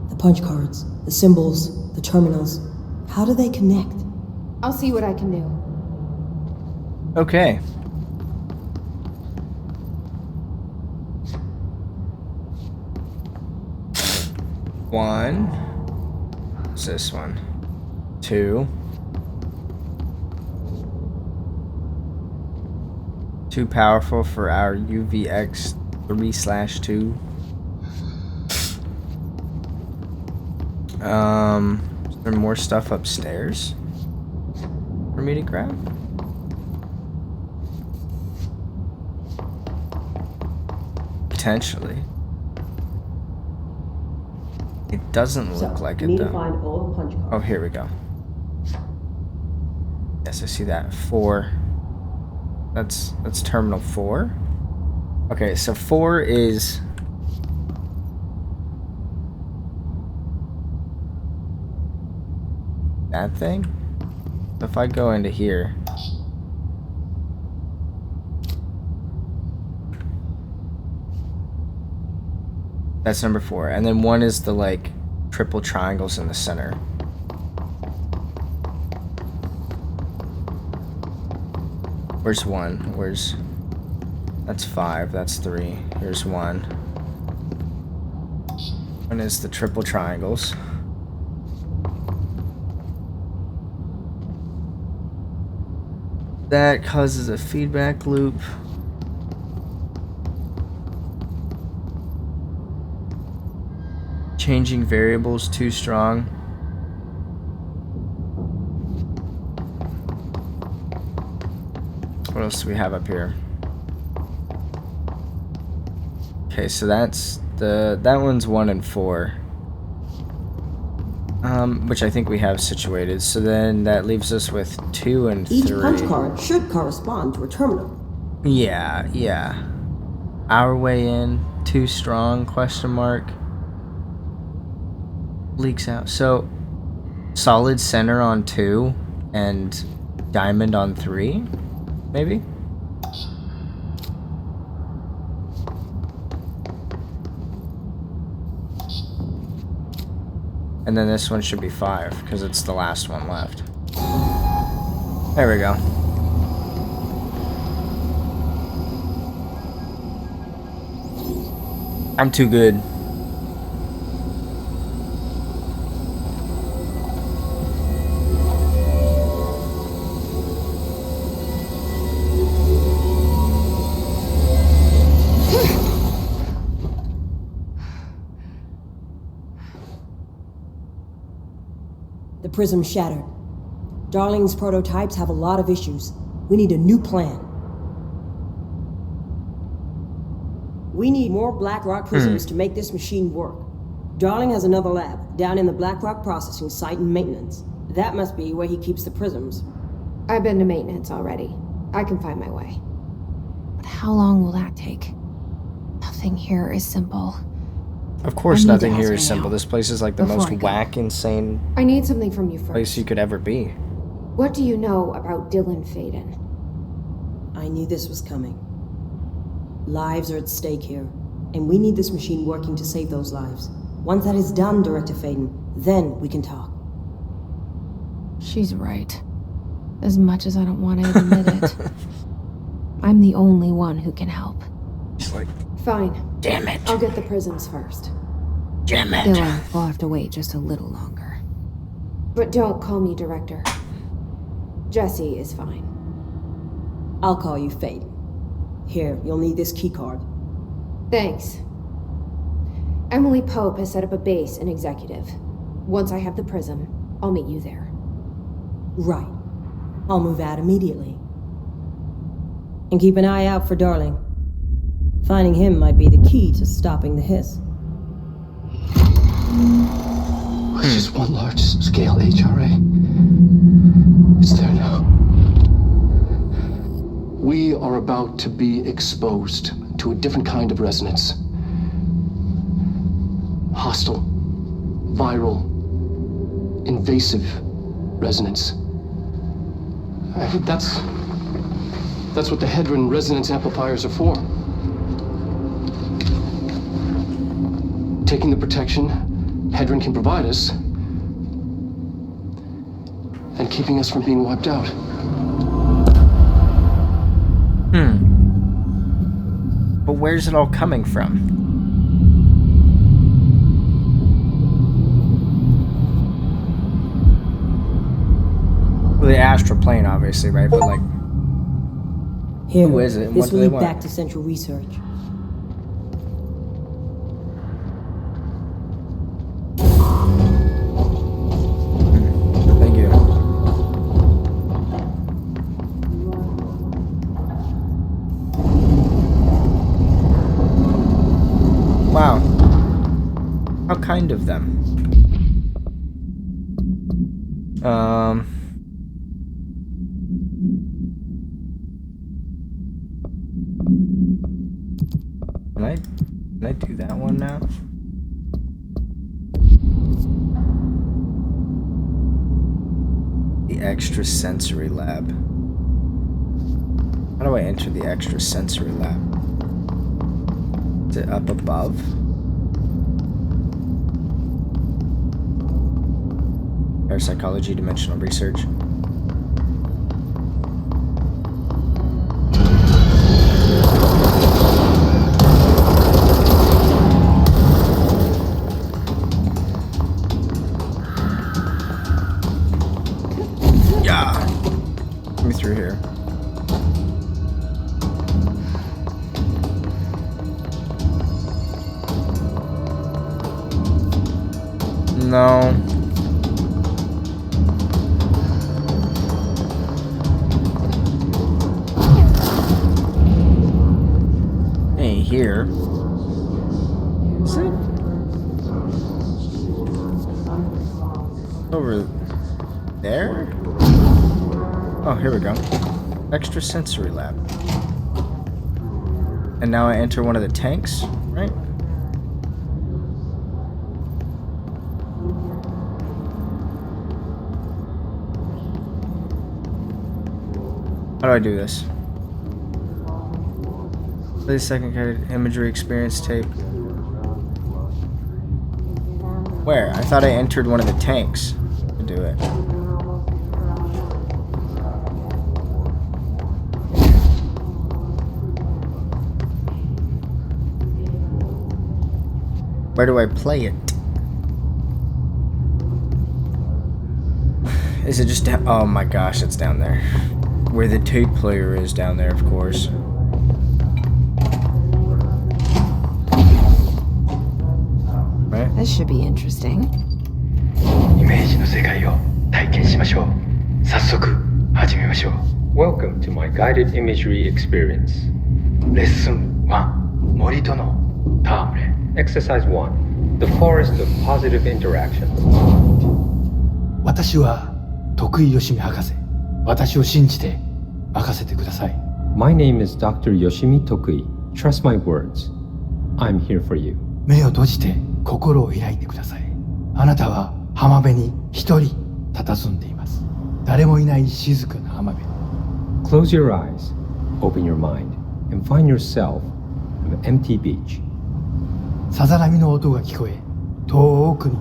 The punch cards, the symbols, the terminals. How do they connect? I'll see what I can do. Okay. One. What's this one? Two. Too powerful for our UVX 3/2. Is there more stuff upstairs for me to grab? Potentially. It doesn't look like we it need though. to find all the punch cards. Oh, here we go. Yes, I see that. 4. That's terminal 4. Okay, so 4 is that thing. If I go into here, that's number 4, and then 1 is the like triple triangles in the center. Where's 1? Where's... That's 5. That's 3. Here's 1. 1 is the triple triangles. That causes a feedback loop. Changing variables too strong. What else do we have up here? Okay, so that's that one's 1 and 4. Which I think we have situated. So then that leaves us with 2 and 3. Each punch card should correspond to a terminal. Yeah. Our way in, too strong, question mark. Leaks out. So solid center on 2 and diamond on 3, maybe? And then this one should be 5, because it's the last one left. There we go. I'm too good. The prism shattered. Darling's prototypes have a lot of issues. We need a new plan. We need more Black Rock prisms to make this machine work. Darling has another lab down in the Black Rock processing site and maintenance. That must be where he keeps the prisms. I've been to maintenance already. I can find my way. But how long will that take? Nothing here is simple. Of course, I need to nothing ask here her is simple. now, This place is like the before most I go. whack, insane I need something from you place first. you could ever be. What do you know about Dylan Faden? I knew this was coming. Lives are at stake here, and we need this machine working to save those lives. Once that is done, Director Faden, then we can talk. She's right. As much as I don't want to admit it. I'm the only one who can help. It's like, Fine. damn it. I'll get the prisms first. Damn it. Dylan will have to wait just a little longer. But don't call me Director. Jesse is fine. I'll call you Faden. Here, you'll need this keycard. Thanks. Emily Pope has set up a base in Executive. Once I have the prism, I'll meet you there. Right. I'll move out immediately. And keep an eye out for Darling. Finding him might be the key to stopping the hiss. It's just one large-scale HRA. It's there now. We are about to be exposed to a different kind of resonance. Hostile, viral, invasive resonance. That's what the Hedron resonance amplifiers are for. Taking the protection Hedron can provide us and keeping us from being wiped out. But where's it all coming from? Well, the astral plane, obviously, right? But like, Here, who is it? And this what do will they lead want? back to Central Research. Thank you. Wow. How kind of them. Can I do that one now? The extrasensory lab. How do I enter the extrasensory lab? Is it up above? Parapsychology, dimensional research. Yeah. Let me through here. No. Hey, here. Is it? Over there? Oh, here we go. Extrasensory lab. And now I enter one of the tanks, right? How do I do this? Play the second card imagery experience tape. Where? I thought I entered one of the tanks to do it. Where do I play it? Is it just down? Oh my gosh, it's down there. Where the tape player is down there, of course. Right? This should be interesting. イメージの世界を体験しましょう。早速始めましょう。Welcome to my guided imagery experience. レッスン1、森との戯れ。 Exercise 1. The Forest of Positive Interactions. 私は徳井義美博士。私を信じて任せてください。 My name is Dr. Yoshimi Tokui. Trust my words. I'm here for you. 目を閉じて心を開いてください。あなたは浜辺に一人佇んでいます。誰もいない静かな浜辺。 Close your eyes, open your mind, and find yourself on an empty beach. さざ波の音が聞こえ、遠くに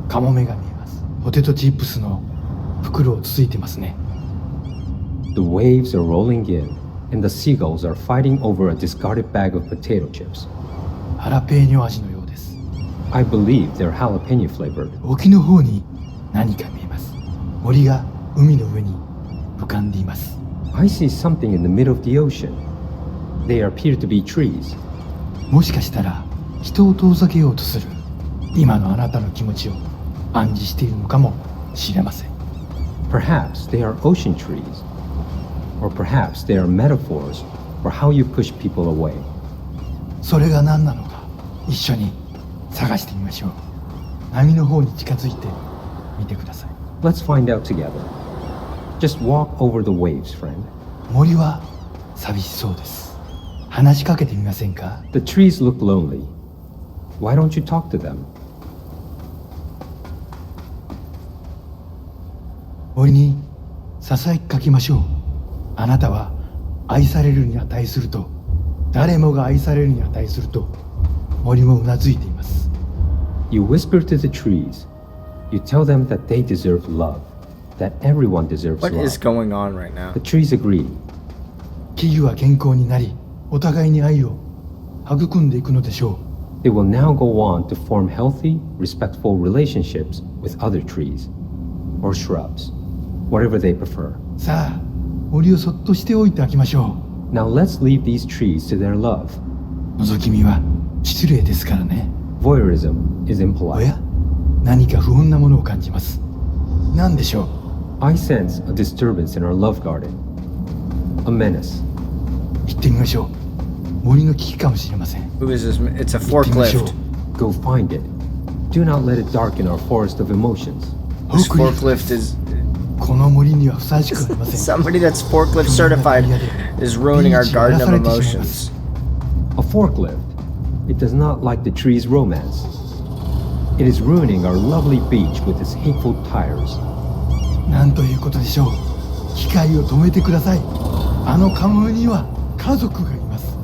カモメが見えます。ポテトチップスの袋をつついてますね。 The waves are rolling in, and the seagulls are fighting over a discarded bag of potato chips. ハラペーニョ味のようです。 I believe they're jalapeno flavored. 沖の方に何か見えます。森が海の上に浮かんでいます。 I see something in the middle of the ocean. They appear to be trees. もしかしたら人を遠ざけようとする今のあなたの気持ちを暗示しているのかもしれません。 Perhaps they are ocean trees. Or perhaps they are metaphors for how you push people away. それが何なのか一緒に探してみましょう。波の方に近づいてみてください。 Let's find out together. Just walk over the waves, friend. 森は寂しそうです。話しかけてみませんか？ The trees look lonely. Why don't you talk to them? 森にささやきかけましょう。あなたは愛されるに値すると、誰もが愛されるに値すると、森もうなずいています。 You whisper to the trees. You tell them that they deserve love. That everyone deserves What love. is going on right now? The trees agree. 木々は健康になり、お互いに愛を育んでいくのでしょう。 They will now go on to form healthy, respectful relationships with other trees or shrubs, whatever they prefer. さあ、森をそっとしておいてあげましょ Now let's leave these trees to their love. う。覗き見は失礼ですからね。 Voyeurism is お impolite. や、何か不穏なものを感じます。何でしょう。 I sense a disturbance in our love garden. A menace. 行ってみましょう。森の危機かもしれません。 Who is this? It's a 行ってみましょう。 forklift. Go find it. Do not let it darken our forest of emotions. This フォークリフ forklift is ト、この森にはふさわしくありません。 somebody that's forklift certified is ruining our garden of emotions. A forklift. It does not like the tree's romance. It is ruining our lovely beach with its hateful tires. なんということでしょう。機械を止めてください。あのカモメには家族がいます。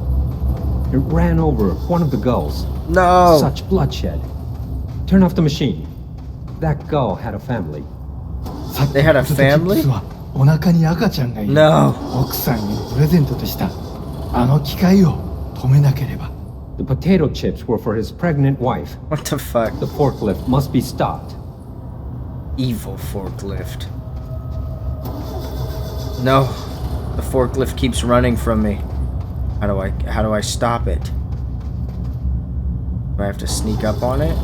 It ran over one of the gulls. No. Such bloodshed. Turn off the machine. That gull had a family. さっき They had a ポテトチップ family? スはお腹に赤ちゃんがいる。 No. 奥さんにプレゼントとしたあの機械を止めなければ。 The potato chips were for his pregnant wife. What the fuck? The forklift must be stopped. Evil forklift. No. The forklift keeps running from me. How do I stop it? Do I have to sneak up on it?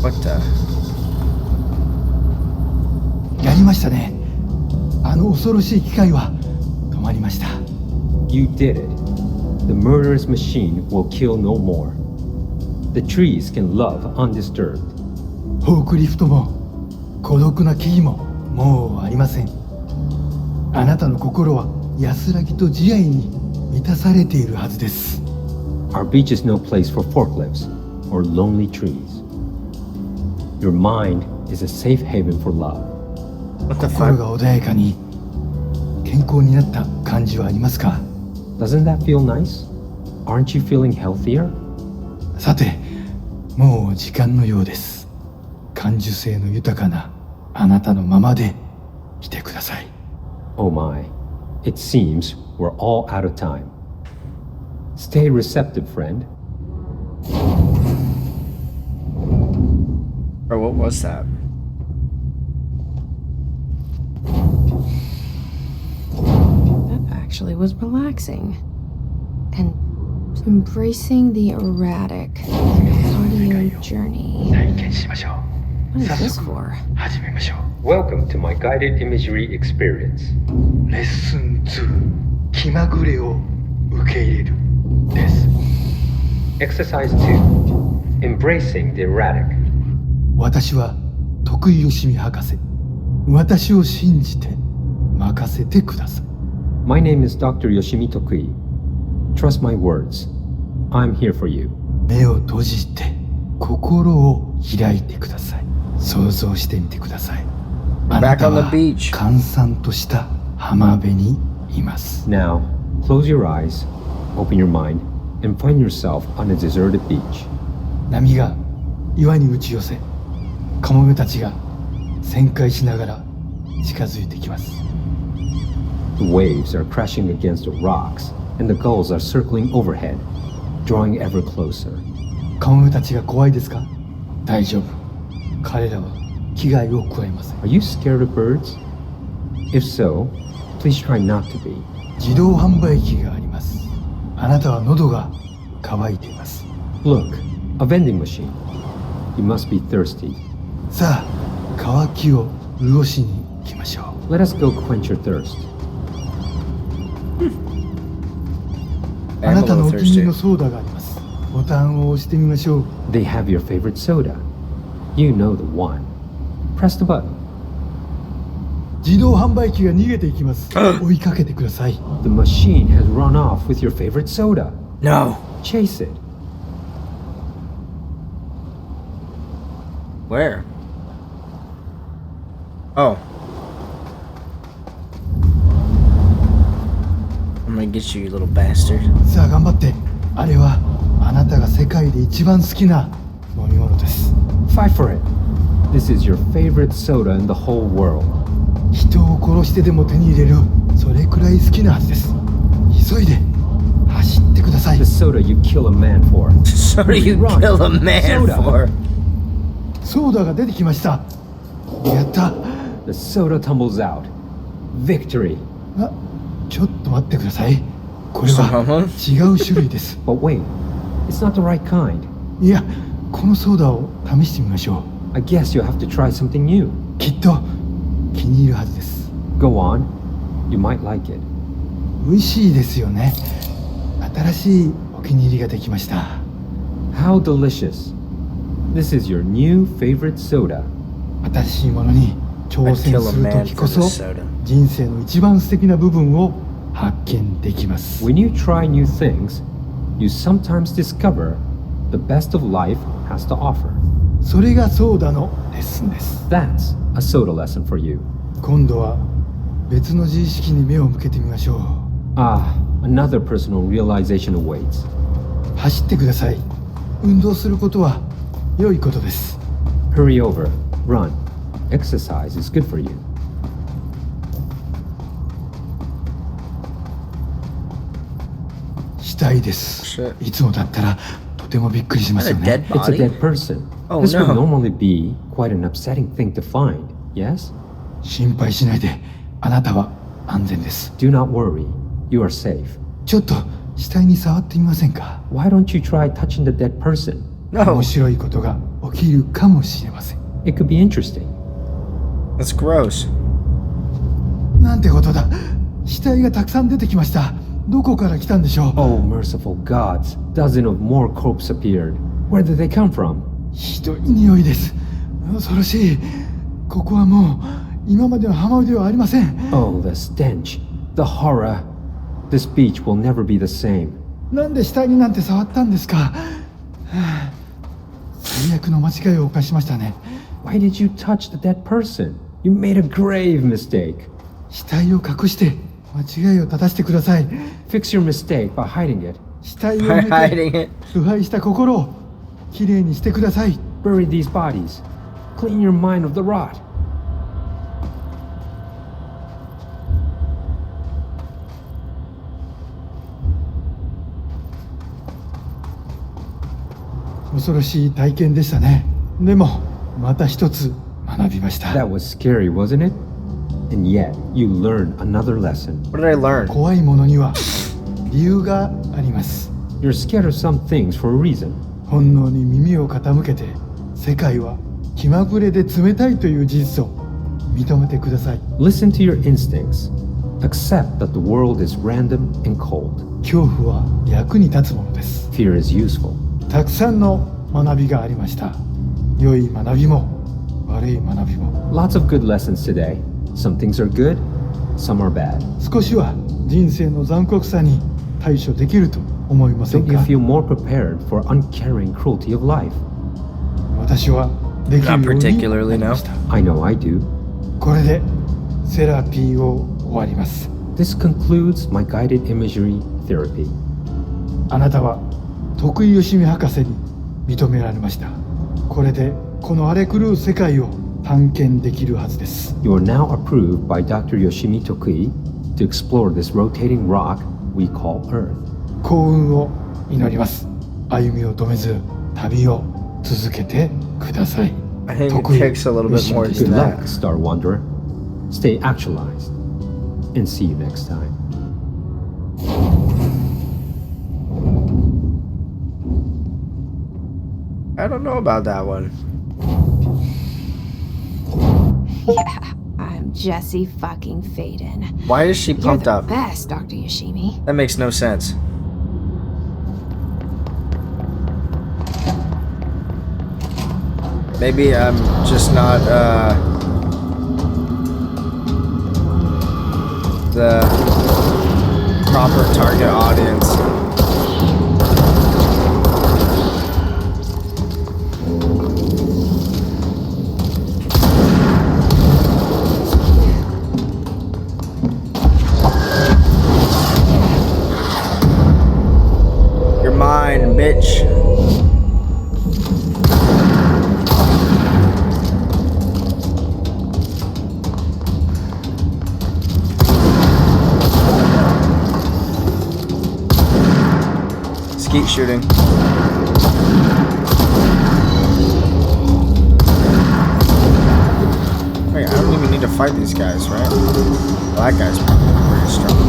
What the? やりましたね。あの恐ろしい機械は止まりました。 You did it. The murderous machine will kill no more. The trees can love undisturbed. フォークリフトも孤独な木々ももうありません。あなたの心は安らぎと慈愛に満たされているはずです。 Our beach is no place for forklifts or lonely trees. Your mind is a safe haven for love. What the 心 fuck? が穏やかに健康になった感じはありますか？ Doesn't that feel nice? Aren't you feeling healthier? さて、もう時間のようです。感受性の豊かなあなたのままでいてください。 Oh my, it seems we're all out of time. Stay receptive, friend. Or what was that? That actually was relaxing. And embracing the erratic audio journey. 体験しましょう。What is 早 this 速 for? 始めましょ Welcome to my guided imagery experience. う。レッスン2、気まぐれを受け入れるです。 Exercise 2. Embracing the erratic. 私は徳井義美博士。私を信じて任せてください。 My name is Dr. Yoshimi Tokui. Trust my words. I'm here for you. 目を閉じて心を開いてください。想像してみてください。あな Back た on は the beach. 閑散とした浜辺にいます。 Now, close your eyes, open your mind, and find yourself on a deserted beach. 波が岩に打ち寄せ、カモメたちが旋回しながら近づいてきます。 The waves are crashing against the rocks, and the gulls are circling overhead, drawing ever closer. カモメたちが怖いですか？大丈夫。彼らは危害を加えません。 Are you scared of birds? If so, please try not to be. 自動販売機があります。あなたは喉が渇いています。 Look, a vending machine. You must be thirsty. さあ、渇きを潤しに行きましょう。 Let us go quench your thirst. あ I'm な a たのお little 気に入り thirsty. のソーダがあります。ボタンを押してみましょう。 They have your favorite soda. You know the one. Press the button. 自動販売機が逃げていきます。追いかけてください。 The machine has run off with your favorite soda. No. Chase it. Where? Oh. I'm gonna get you, you little bastard. さあ頑張って。あれはあなたが世界で一番好きな飲み物です。 Fight for it. This is your favorite soda in the whole world. 人を殺してでも手に入れる。それくらい好きなはずです。急いで走ってください。 The soda you kill a man for. So you Run. kill a man Soda. for? ソーダが出てきました。やった。 The soda tumbles out. Victory. あ、ちょっと待ってください。これは違う種類です。 But wait, it's not the right kind. いや、このソーダを試してみましょ I guess you'll have to try something new. う。きっと気に入るはずです。 Go on. You might like it. 美味しいですよね。新しいお気に入りができました。 How delicious. This is your new favorite soda. 新しいものに挑 I'd 戦 kill す a る man 時 for こそ this soda. 人生の一番素敵な部分を発見できます。 When you try new things, you sometimes discover the best of life has to offer. それがソーダのレッスンです。 That's a soda lesson for you. 今度は別の自意識に目を向けてみましょう。 Ah, another personal realization awaits. 走ってください。運動することは良いことです。 Hurry over. Run. Exercise is good for you. 死体です。 Shit. いつもだったらとてもびっくりします A よ dead ね。 It's a body? dead person. Oh, This would no. normally be quite an upsetting thing to find, yes? 心配しないで。あなたは安全です。 Do not worry. You are safe. ちょっと死体に触ってみませんか？ Why don't you try touching the dead person? No. 面白いことが起きるかもしれません。 It could be interesting. That's gross. なんてことだ。死体がたくさん出てきました。どこから来たんでしょう？ Oh, merciful gods. Dozen of more corpses appeared. Where did they come from? ひどい匂いです。恐ろしい。ここはもう今までの浜辺ではありません。 Oh, the stench. The horror. This beach will never be the same. なんで死体になんて触ったんですか？はあ、最悪の間違いを犯しましたね。 Why did you touch the dead person? You made a grave mistake. 死体を隠して間違いを正してください。 Fix your mistake by hiding it. 死体を By 埋め hiding て it. 腐敗した心をきれいにしてください。 Bury these bodies. Clean your mind of the rot. 恐ろしい体験でしたね。でもまた一つ学びました。 That was scary, wasn't it? And yet, you learned another lesson. What did I learn? 怖いものには理由があります。 You're scared of some things for a reason. 本能に耳を傾けて世界は気まぐれで冷たいという事実を認めてください。 Listen to your instincts. Accept that the world is random and cold. 恐怖は役に立つものです。 Fear is useful. たくさんの学びがありました。良い学びも悪い学びも。 Lots of good lessons today. Some things are good, some are bad. 少しは人生の残酷さに対処できると思いません Don't you か？ feel more prepared for uncaring cruelty of life? 私はできるよう Not に particularly, なりました。 I know I do. これでセラピーを終わります。 This concludes my guided imagery therapy. あなたは徳井義美博士に認められました。これでこの荒れ狂う世界を探検できるはずです。 You are now approved by Dr. Yoshimi Tokui to explore this rotating rock we call Earth. 幸運を祈ります。歩みを止めず旅を続けてください。 I think it takes a little bit more Good than luck, that. Star Wanderer. Stay actualized. And see you next time. I don't know about that one. Yeah, I'm Jesse fucking Faden. Why is she You're pumped the up? best, Dr. Yoshimi. That makes no sense. Maybe I'm just not the proper target audience. You're mine, bitch. Skeet shooting. Wait, I don't even need to fight these guys, right? Well, that guy's probably pretty strong.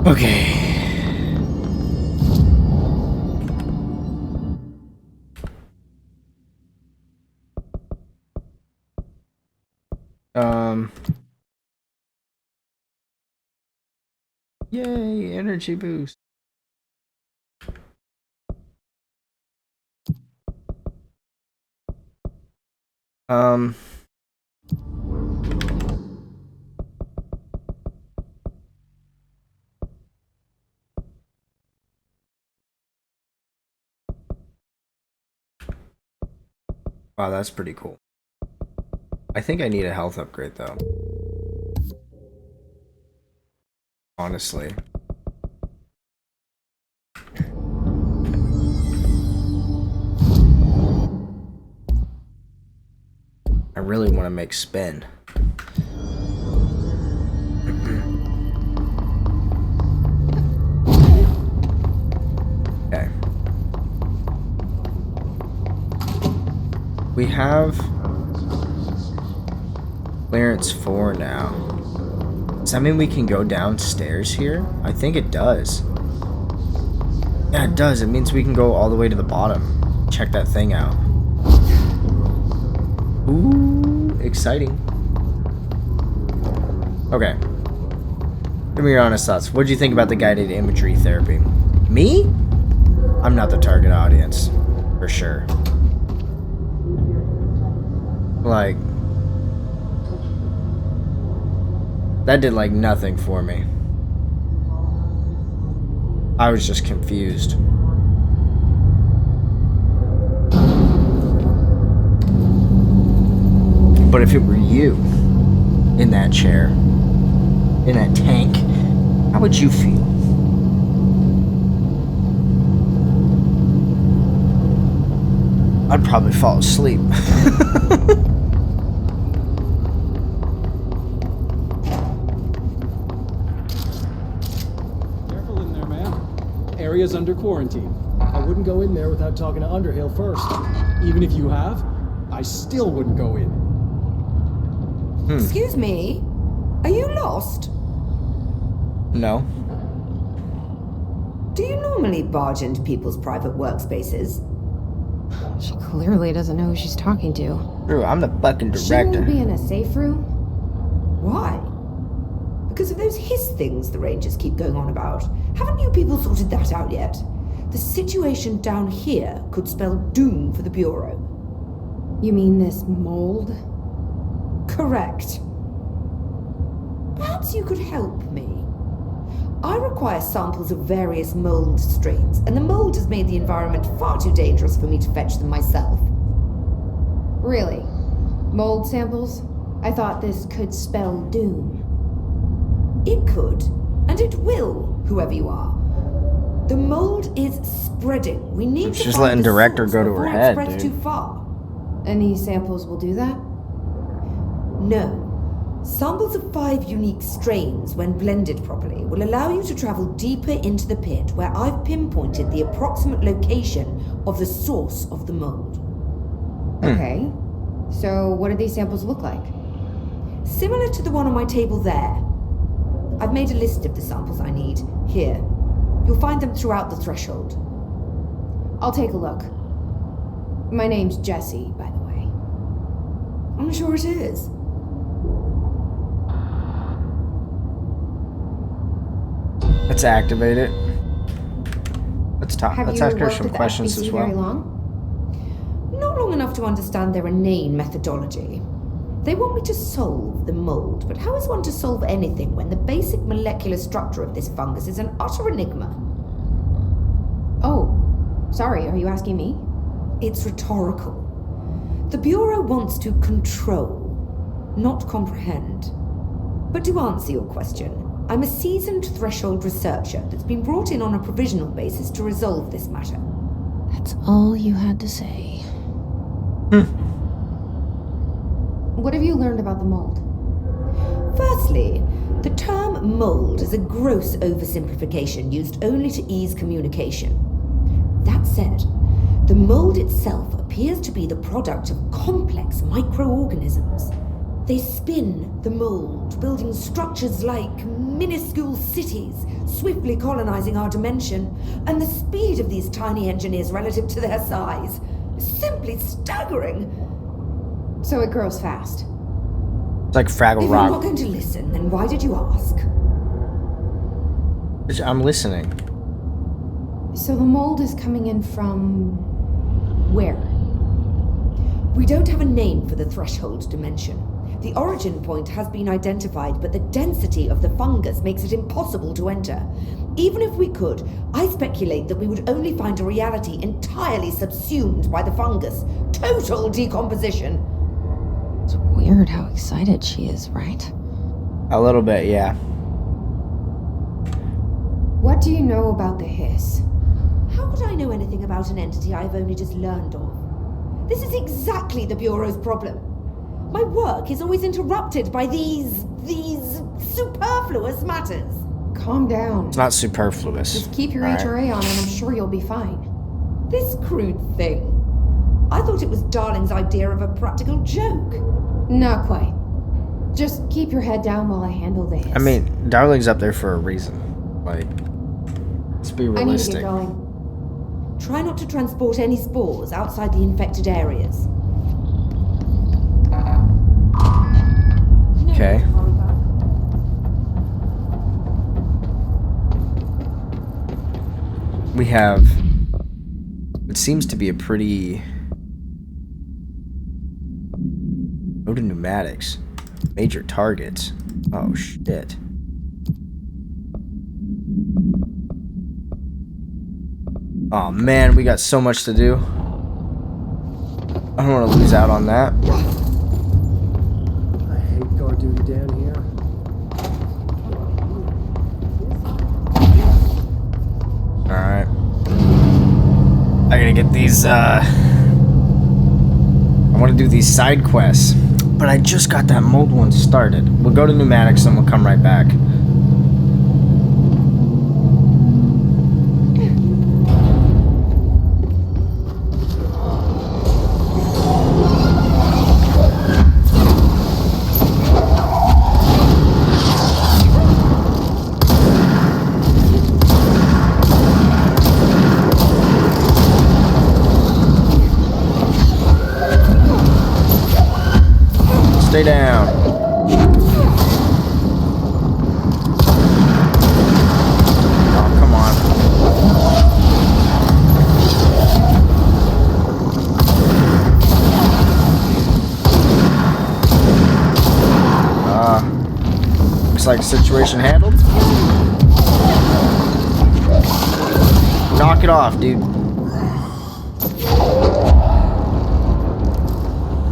Okay. Yay, energy boost. Um Wow, that's pretty cool. I think I need a health upgrade though. Honestly. I really want to make spin. Okay. We have clearance 4 now. Does that mean we can go downstairs here? I think it does. Yeah, it does. It means we can go all the way to the bottom. Check that thing out. Ooh, exciting. Okay. Give me your honest thoughts. What do you think about the guided imagery therapy? Me? I'm not the target audience. For sure. Like, that did like nothing for me. I was just confused. But if it were you in that chair, in that tank, how would you feel? I'd probably fall asleep. Careful in there, man. Area's under quarantine. A wouldn't go in there without talking to Underhill first. Even if you have, I still wouldn't go in. Excuse me? Are you lost? No. Do you normally barge into people's private workspaces? She clearly doesn't know who she's talking to. Bro, I'm the fucking Shouldn't director. you be in a safe room? Why? Because of those hiss things the Rangers keep going on about. Haven't you people sorted that out yet? The situation down here could spell doom for the Bureau. You mean this mold? Correct. Perhaps you could help me. I require samples of various mold strains, and the mold has made the environment far too dangerous for me to fetch them myself. Really? Mold samples? I thought this could spell doom. It could, and it will, whoever you are. The mold is spreading. We need It's to just find letting the director source go to her before it head, spreads dude. too far. And these samples will do that? No. Samples of 5 unique strains, when blended properly, will allow you to travel deeper into the pit, where I've pinpointed the approximate location of the source of the mold. Okay. So what do these samples look like? Similar to the one on my table there. I've made a list of the samples I need. Here. You'll find them throughout the threshold. I'll take a look. My name's Jessie, by the way. I'm sure it is. Let's activate it. Let's talk. Have Let's you ask her worked some at the questions FBC as well. very long? Not long enough to understand their inane methodology. They want me to solve the mold, but how is one to solve anything when the basic molecular structure of this fungus is an utter enigma? Oh, sorry, are you asking me? It's rhetorical. The Bureau wants to control, not comprehend. But to answer your question, I'm a seasoned threshold researcher that's been brought in on a provisional basis to resolve this matter. That's all you had to say. What have you learned about the mold? Firstly, the term mold is a gross oversimplification used only to ease communication. That said, the mold itself appears to be the product of complex microorganisms. They spin the mold, building structures like minuscule cities, swiftly colonizing our dimension, and the speed of these tiny engineers relative to their size is simply staggering. So it grows fast. It's like Fraggle If you're not Rock. going to listen, then why did you ask? I'm listening. So the mold is coming in from where? We don't have a name for the threshold dimension. The origin point has been identified, but the density of the fungus makes it impossible to enter. Even if we could, I speculate that we would only find a reality entirely subsumed by the fungus. Total decomposition. It's weird how excited she is, right? A little bit, yeah. What do you know about the hiss? How could I know anything about an entity I've only just learned of? This is exactly the Bureau's problem. My work is always interrupted by these superfluous matters. Calm down. It's not superfluous. Just keep your All right. HRA on and I'm sure you'll be fine. This crude thing. I thought it was Darling's idea of a practical joke. Not quite. Just keep your head down while I handle the hiss. I mean, Darling's up there for a reason. Like, let's be I need to realistic. get going. Try not to transport any spores outside the infected areas. Okay. We have. It seems to be a pretty. Go to pneumatics. Major targets. Oh shit. Oh man, we got so much to do. I don't want to lose out on that. I hate guard duty down here. Alright. I gotta get these, I want to do these side quests. But I just got that mold one started. We'll go to pneumatics and we'll come right back. Stay down. Oh, come on. Looks like situation handled. Knock it off, dude.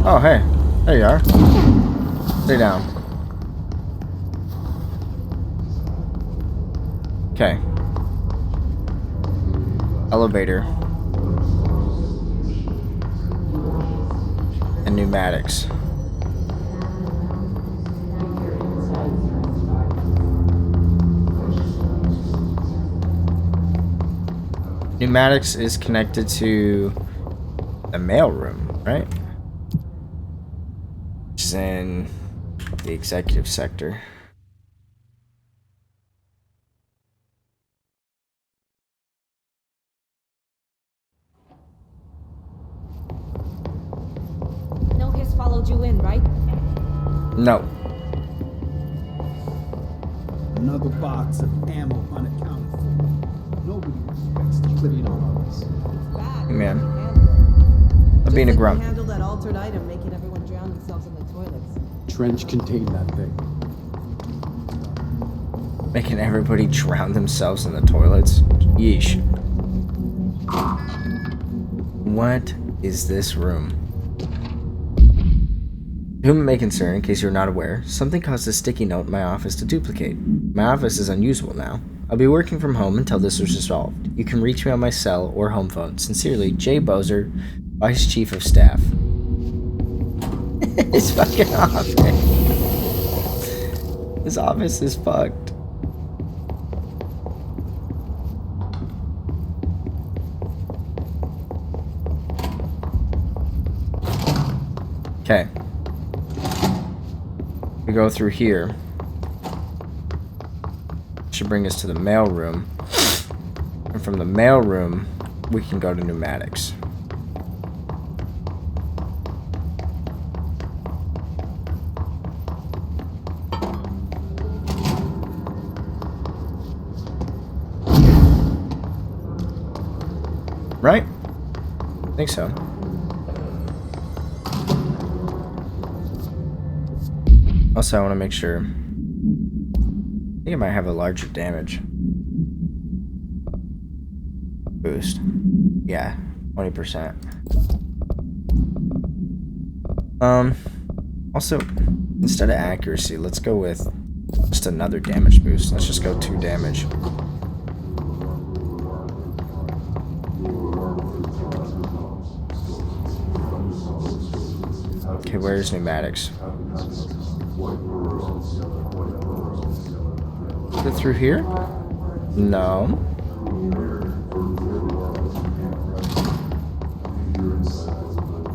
Oh, hey. There you are. Stay down. Okay. Elevator. And pneumatics. Pneumatics is connected to the mailroom, right? Which is in the executive sector. No hiss followed you in, right? No. Another box of ammo unaccounted for. Nobody respects the clean on us. Man. I'm being a grump. Handle that altered item, making everyone drown themselves in the toilets. Trench contained that thing. Making everybody drown themselves in the toilets. Yeesh. What is this room? To whom it may concern, in case you're not aware, something caused a sticky note in my office to duplicate. My office is unusable now. I'll be working from home until this is resolved. You can reach me on my cell or home phone. Sincerely, Jay Bozer, Vice Chief of Staff. It's fucking office. This office is fucked. Okay. We go through here. Should bring us to the mail room. And from the mail room, we can go to pneumatics. Right? I think so. Also, I want to make sure. I think it might have a larger damage boost. Yeah, 20%. Also, instead of accuracy, let's go with just another damage boost. Let's just go 2 damage. Okay, where's pneumatics? Is it through here? No.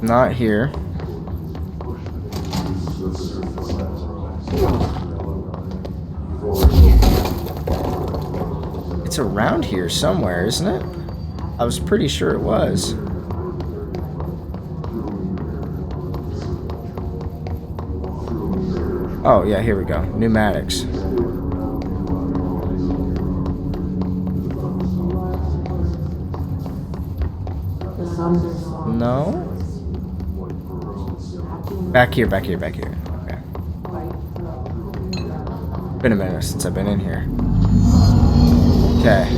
Not here. It's around here somewhere, isn't it? I was pretty sure it was. Oh, yeah, here we go. Pneumatics. No? Back here, back here, back here. Okay. Been a minute since I've been in here. Okay.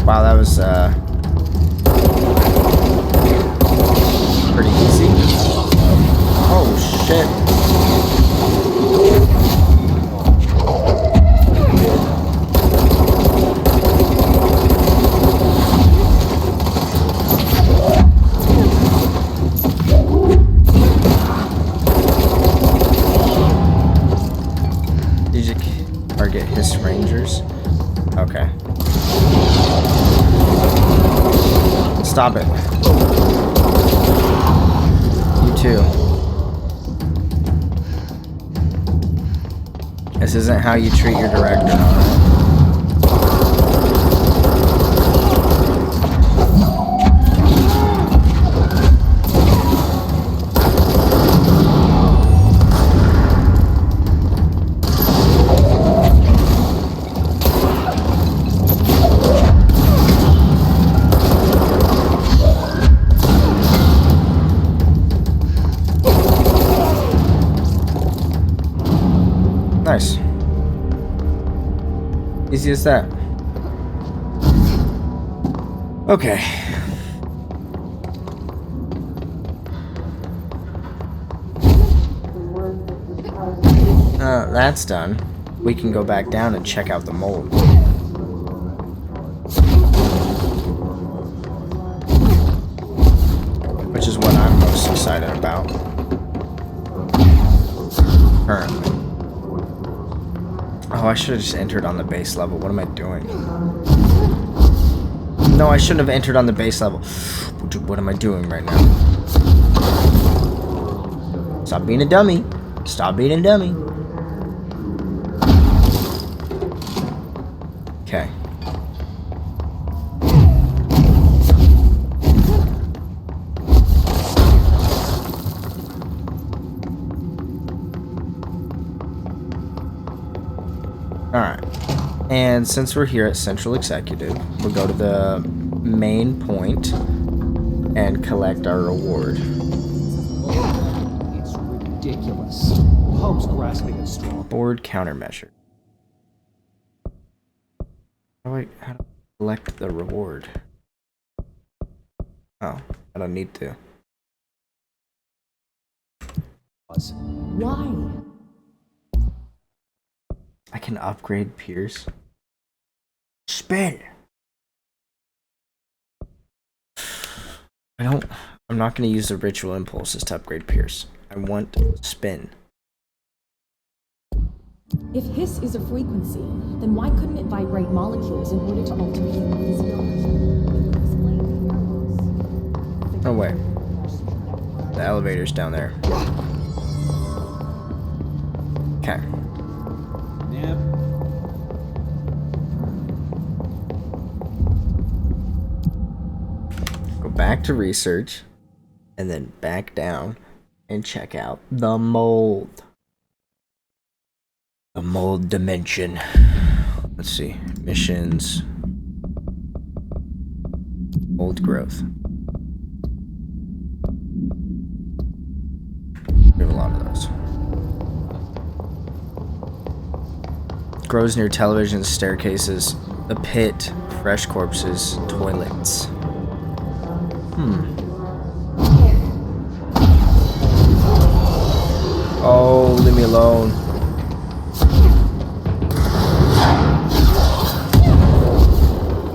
Wow, that was pretty easy. Oh shit. Did you target his rangers? Okay. Stop it. You too. This isn't how you treat your director, alright? Easy as that. Okay. That's done. We can go back down and check out the mold. Which is what I'm most excited about. Currently. Oh, I should have just entered on the base level. What am I doing? No, I shouldn't have entered on the base level. What am I doing right now? Stop being a dummy. Stop being a dummy. Okay. Alright. And since we're here at Central Executive, we'll go to the main point and collect our reward. It's ridiculous. Pub's grasping at straw. Board countermeasure. How do I collect the reward? Oh, I don't need to. Why? I can upgrade Pierce. Spin! I'm not going to use the ritual impulses to upgrade Pierce. I want spin. If hiss is a frequency, then why couldn't it vibrate molecules in order to alter human physiology? Oh wait. The elevator's down there. Okay. Yep. Go back to research, and then back down and check out the mold. The mold dimension. Let's see. Missions. Mold growth. We have a lot of those. Grows near televisions, staircases, a pit, fresh corpses, toilets. Oh, leave me alone.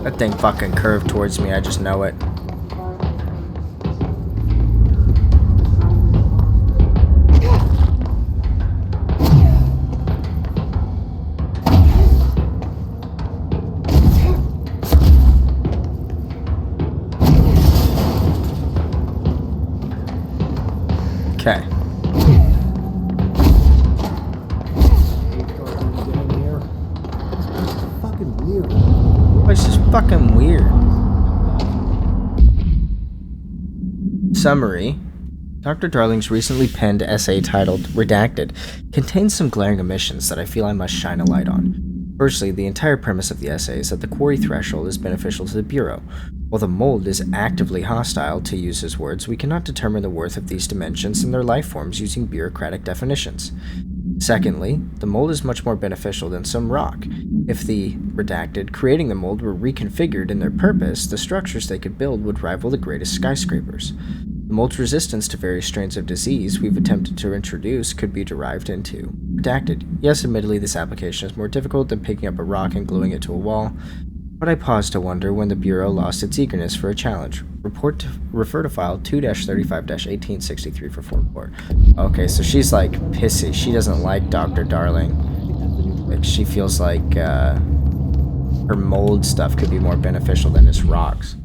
That thing fucking curved towards me, I just know it. Okay. Fucking weird. This is fucking weird. Summary. Dr. Darling's recently penned essay titled Redacted contains some glaring omissions that I feel I must shine a light on. Firstly, the entire premise of the essay is that the quarry threshold is beneficial to the Bureau. While the mold is actively hostile, to use his words, we cannot determine the worth of these dimensions and their life forms using bureaucratic definitions. Secondly, the mold is much more beneficial than some rock. If the Redacted creating the mold were reconfigured in their purpose, the structures they could build would rival the greatest skyscrapers. The mold's resistance to various strains of disease we've attempted to introduce could be derived into Redacted. Yes, admittedly, this application is more difficult than picking up a rock and gluing it to a wall, but I pause to wonder when the Bureau lost its eagerness for a challenge. Refer to file 2-35-1863 for Fort Report. Okay, so she's like pissy. She doesn't like Dr. Darling. Like, she feels like her mold stuff could be more beneficial than his rocks.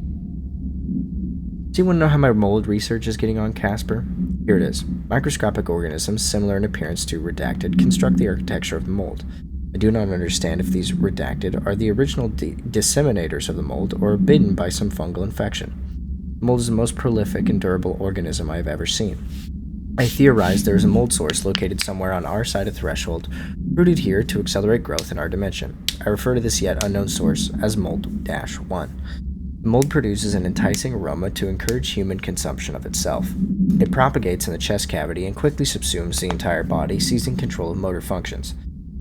Do you want to know how my mold research is getting on, Casper? Here it is. Microscopic organisms similar in appearance to Redacted construct the architecture of the mold. I do not understand if these Redacted are the original disseminators of the mold or are bitten by some fungal infection. The mold is the most prolific and durable organism I have ever seen. I theorize there is a mold source located somewhere on our side of threshold, rooted here to accelerate growth in our dimension. I refer to this yet unknown source as Mold-1. The mold produces an enticing aroma to encourage human consumption of itself. It propagates in the chest cavity and quickly subsumes the entire body, seizing control of motor functions.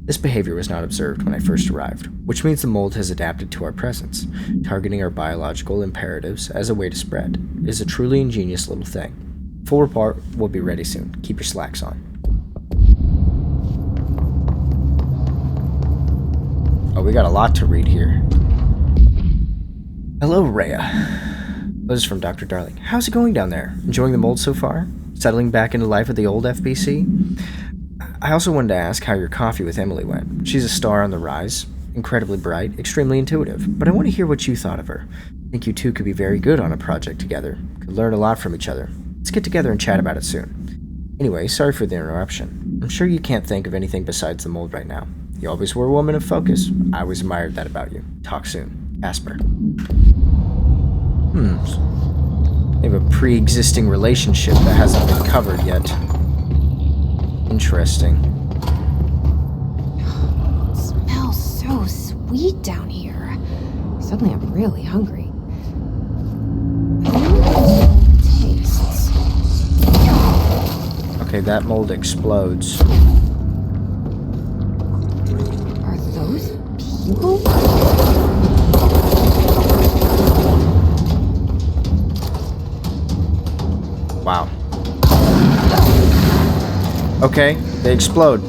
This behavior was not observed when I first arrived, which means the mold has adapted to our presence, targeting our biological imperatives as a way to spread. It is a truly ingenious little thing. Full report will be ready soon. Keep your slacks on. Oh, we got a lot to read here. Hello, Rhea. This is from Dr. Darling. How's it going down there? Enjoying the mold so far? Settling back into life at the old FBC? I also wanted to ask how your coffee with Emily went. She's a star on the rise, incredibly bright, extremely intuitive, but I want to hear what you thought of her. I think you two could be very good on a project together, could learn a lot from each other. Let's get together and chat about it soon. Anyway, sorry for the interruption. I'm sure you can't think of anything besides the mold right now. You always were a woman of focus. I always admired that about you. Talk soon. Casper. They have a pre-existing relationship that hasn't been covered yet. Interesting. It smells so sweet down here. Suddenly I'm really hungry. I wonder how this mold tastes. Okay, that mold explodes. Are those people? Wow. Okay, they explode.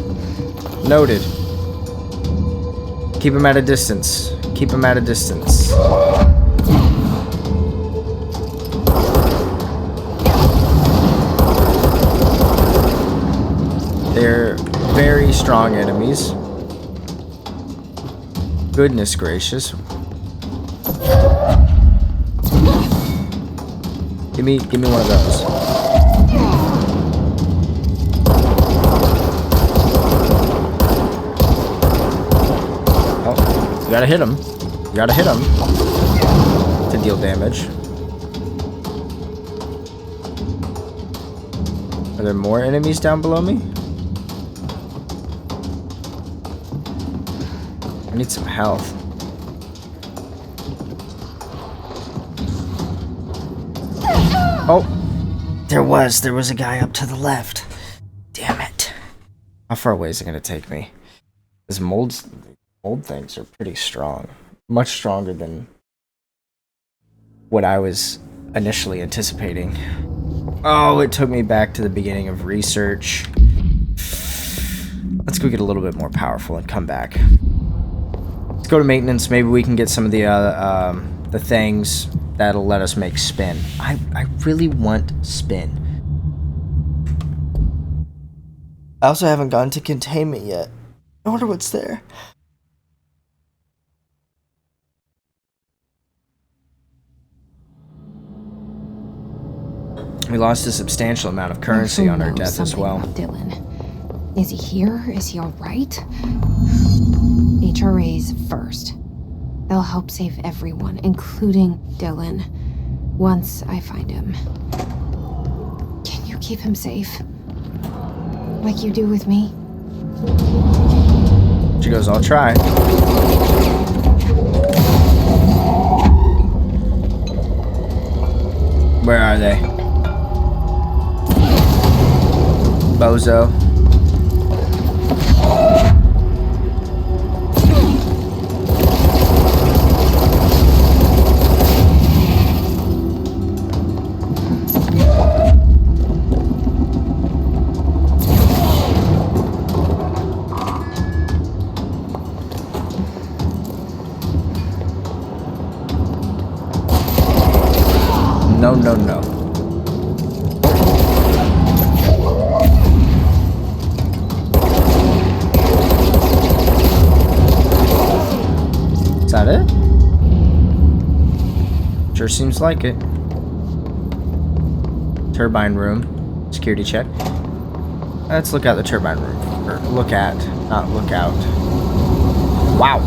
Noted. Keep them at a distance. Keep them at a distance. They're very strong enemies. Goodness gracious. Give me one of those. Oh, you gotta hit him. You gotta hit him to deal damage. Are there more enemies down below me? I need some health. Oh, there was a guy up to the left. Damn it. How far away is it gonna take me? These mold things are pretty strong. Much stronger than what I was initially anticipating. Oh, it took me back to the beginning of research. Let's go get a little bit more powerful and come back. Let's go to maintenance. Maybe we can get some of the things that'll let us make spin. I really want spin. I also haven't gone to containment yet. I wonder what's there. We lost a substantial amount of currency on our death as well. Dylan. Is he here? Is he alright? HRAs first. They'll help save everyone, including Dylan, once I find him. Can you keep him safe? Like you do with me? She goes, I'll try. Where are they? Bozo. No, no, no. Is that it? Sure seems like it. Turbine room. Security check. Let's look out the turbine room. Or look at, not look out. Wow.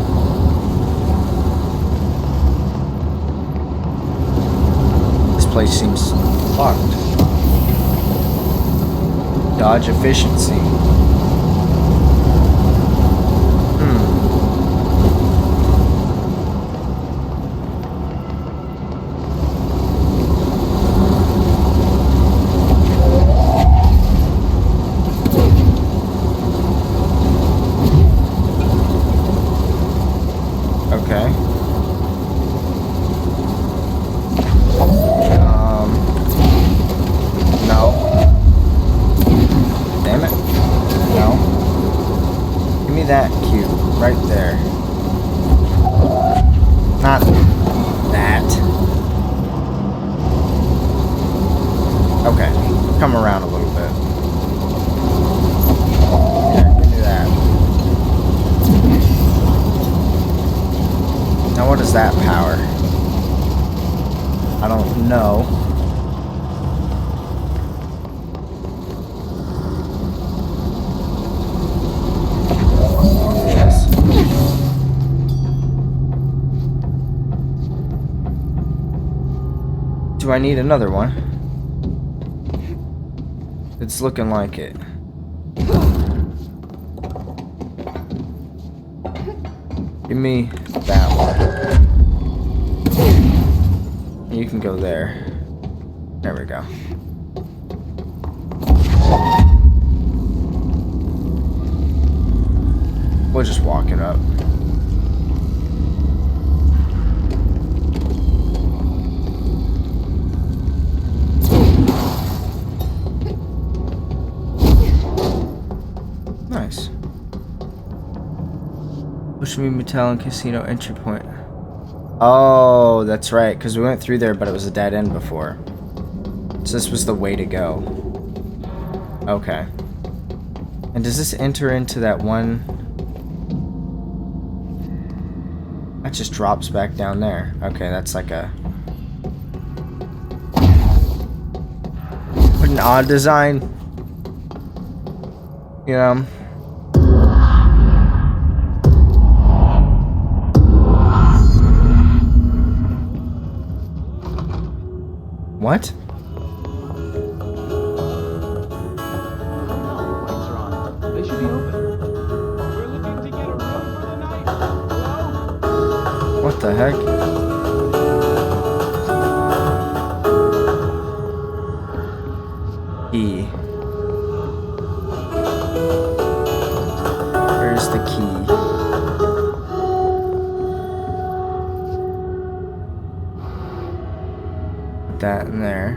This place seems locked. Dodge efficiency. come around a little bit. Yeah, give me that. Now what is that power? I don't know. Yes. Do I need another one? It's looking like it. Give me that one. You can go there. There we go. We'll just walk it up. Nice. Bushmead Motel and Casino entry point. Oh, that's right, because we went through there, but it was a dead end before. So this was the way to go. Okay. And does this enter into that one? That just drops back down there. Okay, that's like a... What an odd design. You know? What? They should be open. We're looking to get a room for the night. Hello? What the heck? Key. Where's the key? Put that in there.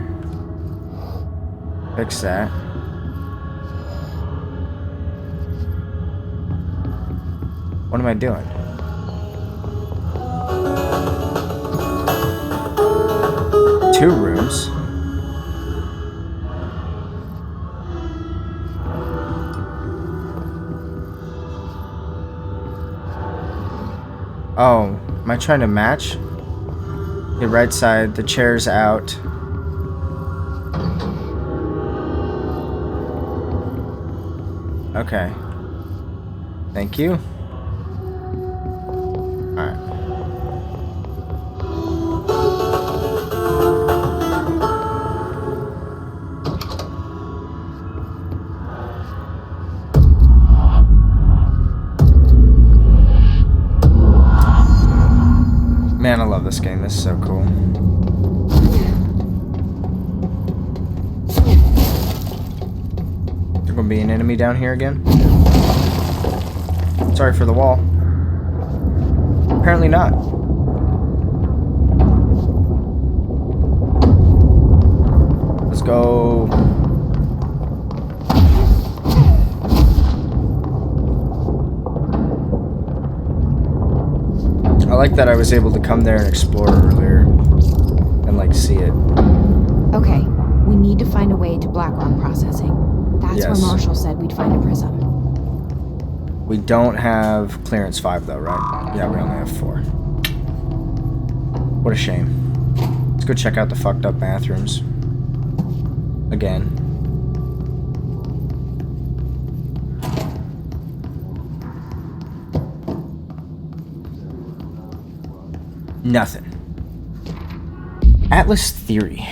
Fix that. What am I doing? Two rooms. Oh, am I trying to match? The right side, the chair's out. Okay. Thank you. Alright. Man, I love this game. This is so cool. There gonna be an enemy down here again? Sorry for the wall. Apparently not. Let's go. I like that I was able to come there and explore earlier and like see it. Okay, we need to find a way to Blackrock processing. That's Yes. where Marshall said we'd find a prism. We don't have clearance 5 though, right? Yeah, we only have 4. What a shame. Let's go check out the fucked up bathrooms. Again. Nothing. Atlas theory.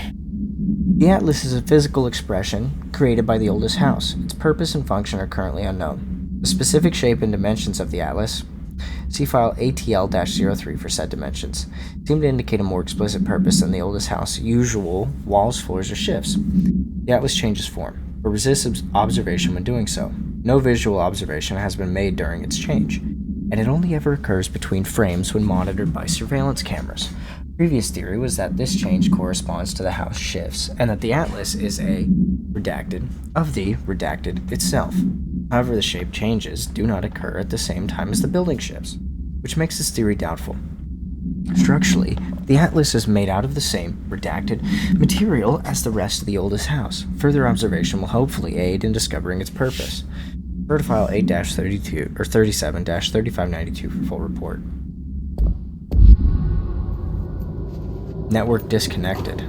The Atlas is a physical expression created by the oldest house. Its purpose and function are currently unknown. The specific shape and dimensions of the Atlas, see file ATL-03 for said dimensions, seem to indicate a more explicit purpose than the oldest house usual walls, floors, or shifts. The Atlas changes form, but resists observation when doing so. No visual observation has been made during its change, and it only ever occurs between frames when monitored by surveillance cameras. Previous theory was that this change corresponds to the house shifts, and that the Atlas is a redacted of the redacted itself. However, the shape changes do not occur at the same time as the building shifts, which makes this theory doubtful. Structurally, the Atlas is made out of the same, redacted, material as the rest of the oldest house. Further observation will hopefully aid in discovering its purpose. Refer to file 8-32 or 37-3592 for full report. Network disconnected.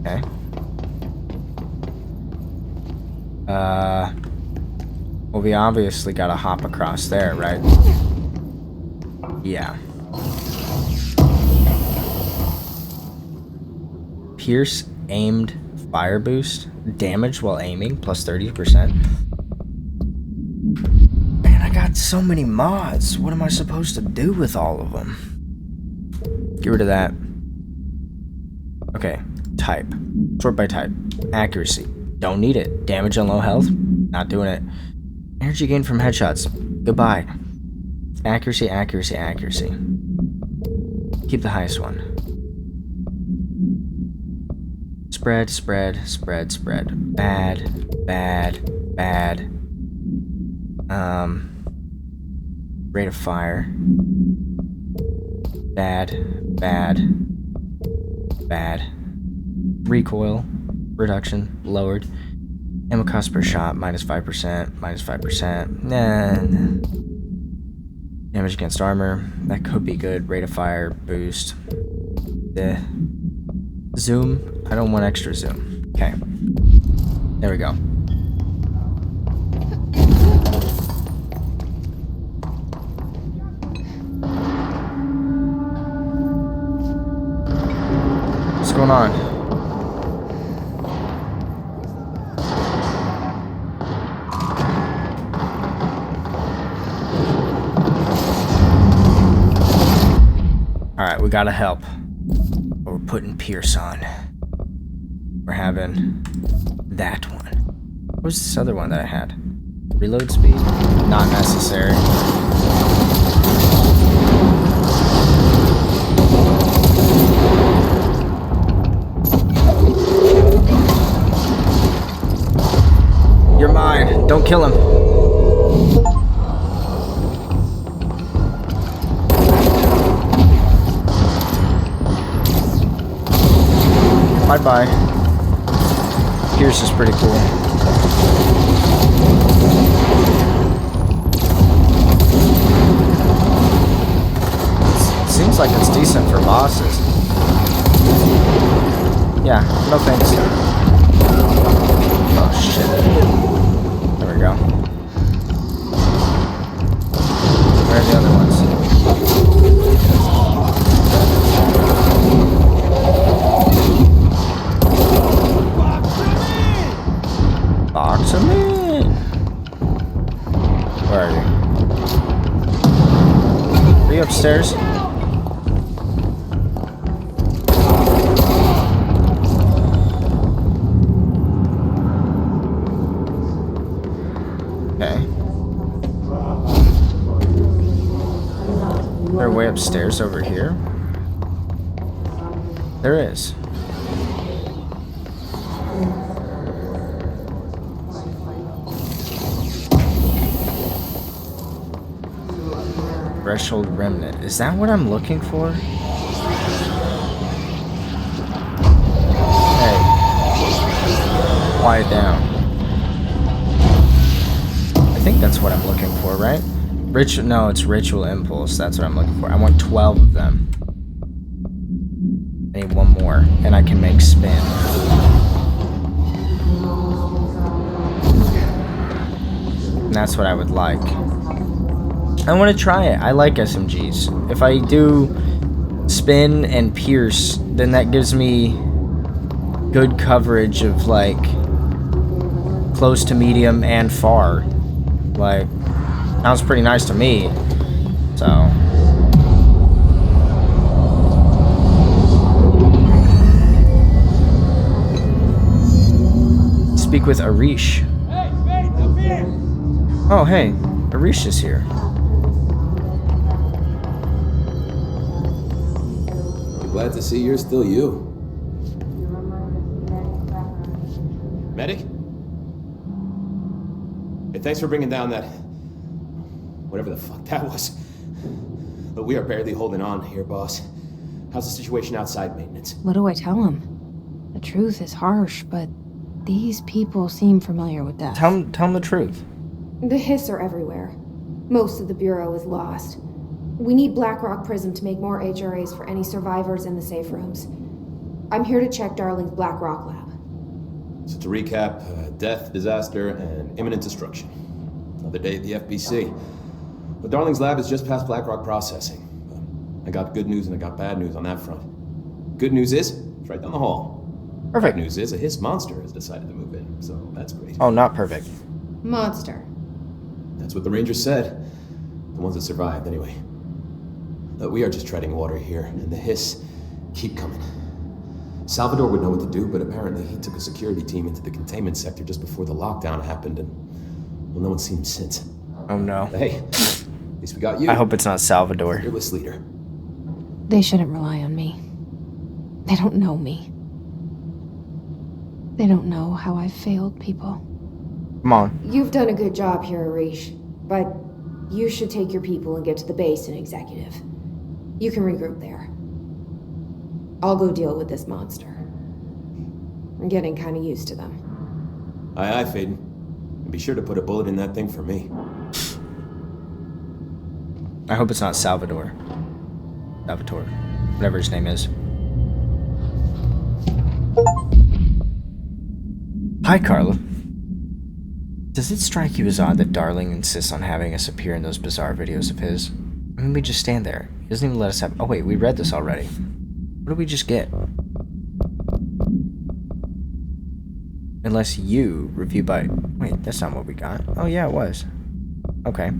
Okay. Well, we obviously gotta hop across there, right? Yeah. Pierce aimed fire boost. Damage while aiming, plus 30%. Man, I got so many mods. What am I supposed to do with all of them? Get rid of that. Okay, type. Sort by type. Accuracy. Don't need it. Damage on low health? Not doing it. Energy gain from headshots. Goodbye. Accuracy, accuracy, accuracy. Keep the highest one. Spread, spread, spread, spread. Bad, bad, bad. Rate of fire. Bad, bad, bad. Recoil reduction lowered. Ammo cost per shot minus 5%, minus 5%. Nah. Damage against armor. That could be good. Rate of fire boost. The zoom. I don't want extra zoom. Okay. There we go. What's going on? Alright, we gotta help. But we're putting Pierce on. We're having that one. What was this other one that I had? Reload speed? Not necessary. You're mine. Don't kill him. Bye-bye. Pierce is pretty cool. Seems like it's decent for bosses. Yeah, no thanks. Oh shit. There we go. Where are the other ones? Box him in. Where are you? Are you upstairs? Okay. They're way upstairs over here. There is. Threshold remnant. Is that what I'm looking for? Hey. Quiet down. I think that's what I'm looking for, right? No, it's Ritual Impulse. That's what I'm looking for. I want 12 of them. I need one more, and I can make spin. And that's what I would like. I want to try it. I like SMGs. If I do spin and pierce, then that gives me good coverage of, like, close to medium and far. Like, sounds pretty nice to me. So. Speak with Arish. Hey, Faith, up here! Oh, hey. Arish is here. Glad to see you're still you. Medic? Hey, thanks for bringing down that... whatever the fuck that was. But we are barely holding on here, boss. How's the situation outside maintenance? What do I tell him? The truth is harsh, but these people seem familiar with death. Tell him the truth. The hiss are everywhere. Most of the Bureau is lost. We need Blackrock Prism to make more HRAs for any survivors in the safe rooms. I'm here to check Darling's Blackrock lab. So to recap, death, disaster, and imminent destruction. Another day at the FBC. But Darling's lab is just past Blackrock processing. I got good news and I got bad news on that front. Good news is, it's right down the hall. Perfect. Bad news is, a hiss monster has decided to move in, so that's great. Oh, not perfect. Monster. That's what the Rangers said. The ones that survived, anyway. We are just treading water here, and the hiss keep coming. Salvador would know what to do, but apparently he took a security team into the containment sector just before the lockdown happened, and well, no one's seen him since. Oh no. Hey, at least we got you. I hope it's not Salvador. Fearless leader. They shouldn't rely on me. They don't know me. They don't know how I've failed people. Come on. You've done a good job here, Arish, but you should take your people and get to the base in Executive. You can regroup there. I'll go deal with this monster. I'm getting kind of used to them. Aye, Faden. And be sure to put a bullet in that thing for me. I hope it's not Salvador. Salvatore. Whatever his name is. Hi, Carla. Does it strike you as odd that Darling insists on having us appear in those bizarre videos of his? I mean, we just stand there. He doesn't even let us have... Oh, wait, we read this already. What did we just get? Unless you review by... Wait, that's not what we got. Oh, yeah, it was. Okay.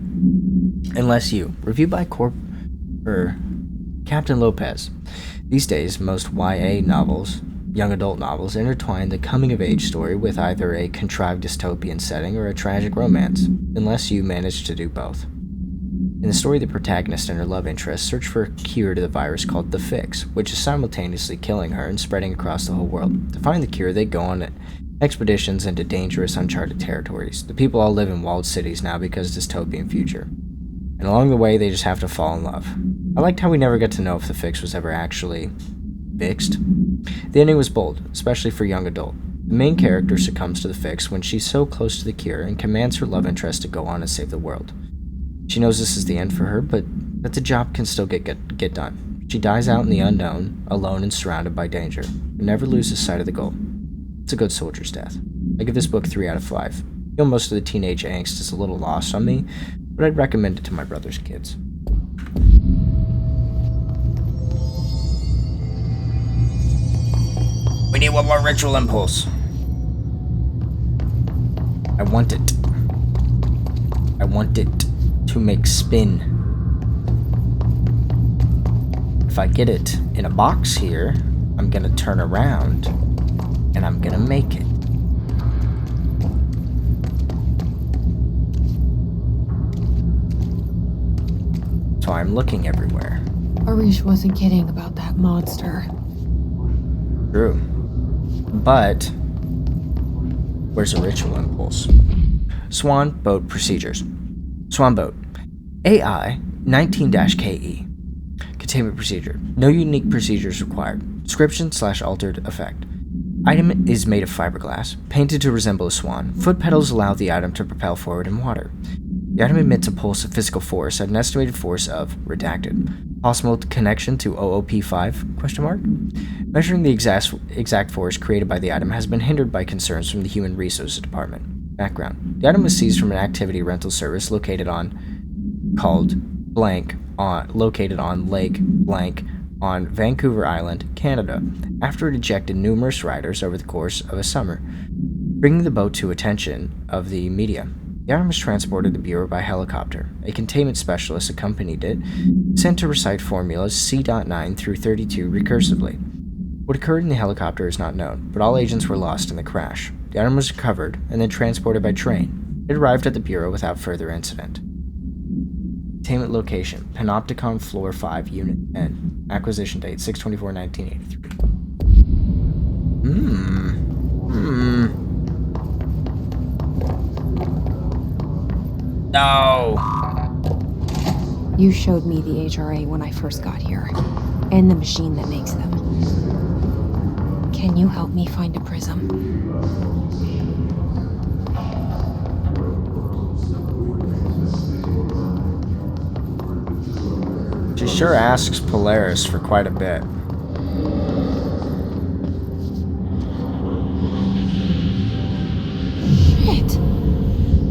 Unless you review by Captain Lopez. These days, most YA novels, young adult novels, intertwine the coming-of-age story with either a contrived dystopian setting or a tragic romance, unless you manage to do both. In the story, the protagonist and her love interest search for a cure to the virus called the Fix, which is simultaneously killing her and spreading across the whole world. To find the cure, they go on expeditions into dangerous, uncharted territories. The people all live in walled cities now because of dystopian future. And along the way, they just have to fall in love. I liked how we never got to know if the Fix was ever actually fixed. The ending was bold, especially for young adult. The main character succumbs to the Fix when she's so close to the cure and commands her love interest to go on and save the world. She knows this is the end for her, but that the job can still get done. She dies out in the unknown, alone and surrounded by danger, and never loses sight of the goal. It's a good soldier's death. I give this book 3 out of 5. I feel most of the teenage angst is a little lost on me, but I'd recommend it to my brother's kids. We need one more ritual impulse. I want it. I want it to make spin. If I get it in a box here, I'm gonna turn around and I'm gonna make it. So I'm looking everywhere. Arish wasn't kidding about that monster. True. But where's a ritual impulse? Swan boat procedures. Swan boat. AI 19-KE. Containment procedure. No unique procedures required. Description/altered effect. Item is made of fiberglass, painted to resemble a swan. Foot pedals allow the item to propel forward in water. The item emits a pulse of physical force at an estimated force of redacted. Possible connection to OOP5? Measuring the exact force created by the item has been hindered by concerns from the Human Resources Department. Background. The item was seized from an activity rental service located on Lake Blank on Vancouver Island, Canada, after it ejected numerous riders over the course of a summer, bringing the boat to attention of the media. The item was transported to the Bureau by helicopter. A containment specialist accompanied it, sent to recite formulas C.9 through 32 recursively. What occurred in the helicopter is not known, but all agents were lost in the crash. The item was recovered and then transported by train. It arrived at the Bureau without further incident. Containment location, Panopticon Floor 5, Unit 10. Acquisition date, 6/24/1983. No! You showed me the HRA when I first got here, and the machine that makes them. Can you help me find a prism? She sure asks Polaris for quite a bit. Shit!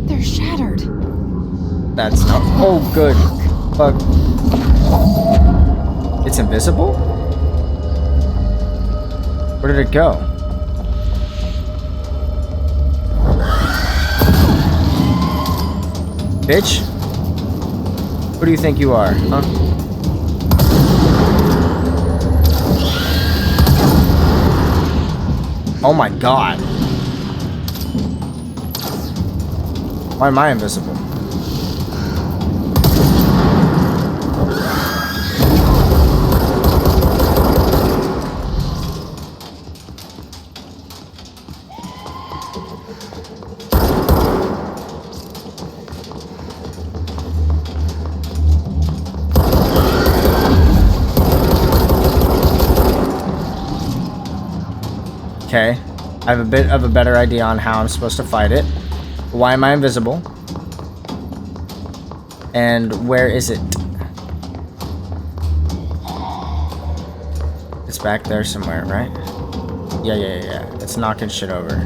They're shattered. That's not. Oh, good. Fuck. It's invisible? Where did it go? Bitch? Who do you think you are, huh? Oh my god. Why am I invisible? Okay, I have a bit of a better idea on how I'm supposed to fight it. Why am I invisible? And where is it? It's back there somewhere, right? Yeah. It's knocking shit over.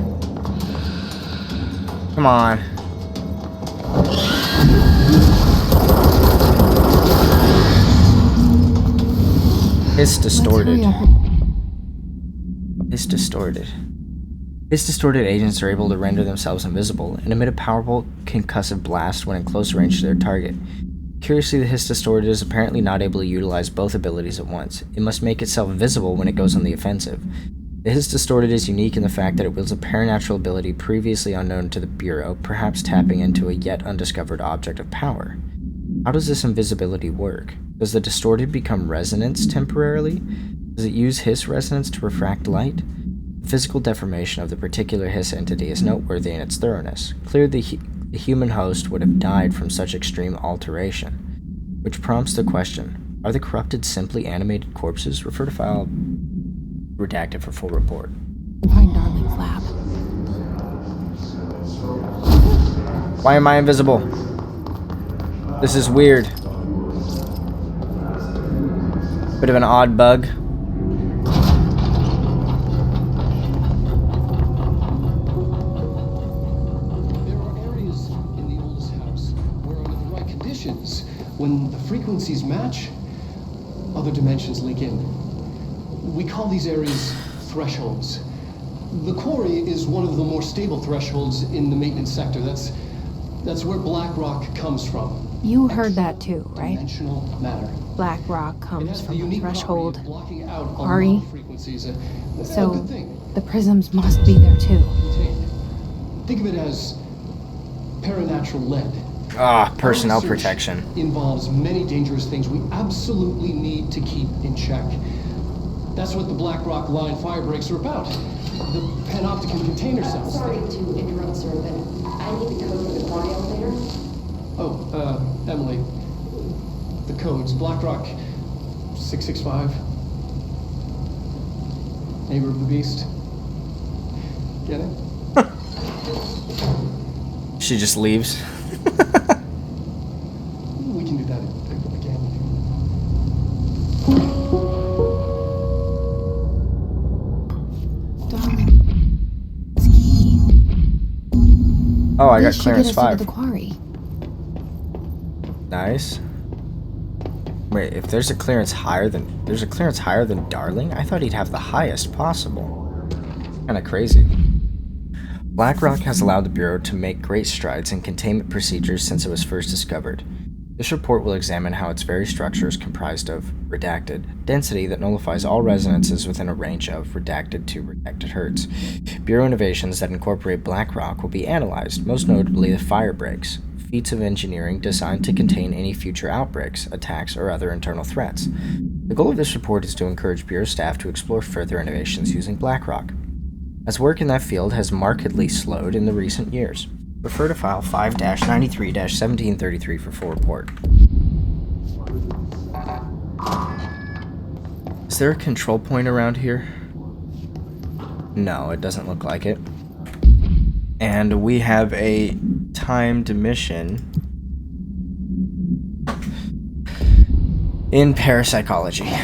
Come on. It's distorted. It's distorted. Its distorted agents are able to render themselves invisible and emit a powerful concussive blast when in close range to their target. Curiously, the Hiss Distorted is apparently not able to utilize both abilities at once. It must make itself visible when it goes on the offensive. The Hiss Distorted is unique in the fact that it wields a paranatural ability previously unknown to the Bureau, perhaps tapping into a yet undiscovered object of power. How does this invisibility work? Does the Distorted become resonance temporarily? Does it use Hiss resonance to refract light? The physical deformation of the particular Hiss entity is noteworthy in its thoroughness. Clearly, the human host would have died from such extreme alteration. Which prompts the question, are the corrupted simply animated corpses? Refer to file redacted for full report. Find Darling's lab. Why am I invisible? This is weird. Bit of an odd bug. When the frequencies match, other dimensions link in. We call these areas thresholds. The quarry is one of the more stable thresholds in the maintenance sector. That's where black rock comes from. You heard that too, right? Dimensional matter. Black rock comes from the threshold. Blocking out Quarry. Frequencies. So the prisms must be there too. Think of it as paranatural lead. Personnel protection. Involves many dangerous things we absolutely need to keep in check. That's what the Black Rock Line fire breaks are about. The panopticon container cells. Sorry to interrupt, sir, but I need the code for the quarry elevator. Oh, Emily. The codes. Black Rock 665. Neighbor of the Beast. Get it? She just leaves. We can do that again. Oh, I got clearance 5. The quarry. Nice. Wait, if there's a clearance higher than Darling, I thought he'd have the highest possible. Kinda crazy. BlackRock has allowed the Bureau to make great strides in containment procedures since it was first discovered. This report will examine how its very structure is comprised of redacted density that nullifies all resonances within a range of redacted to redacted hertz. Bureau innovations that incorporate BlackRock will be analyzed, most notably the fire breaks, feats of engineering designed to contain any future outbreaks, attacks, or other internal threats. The goal of this report is to encourage Bureau staff to explore further innovations using BlackRock, as work in that field has markedly slowed in the recent years. Refer to file 5-93-1733 for full report. there a control point around here? No, it doesn't look like it. And we have a timed mission in parapsychology.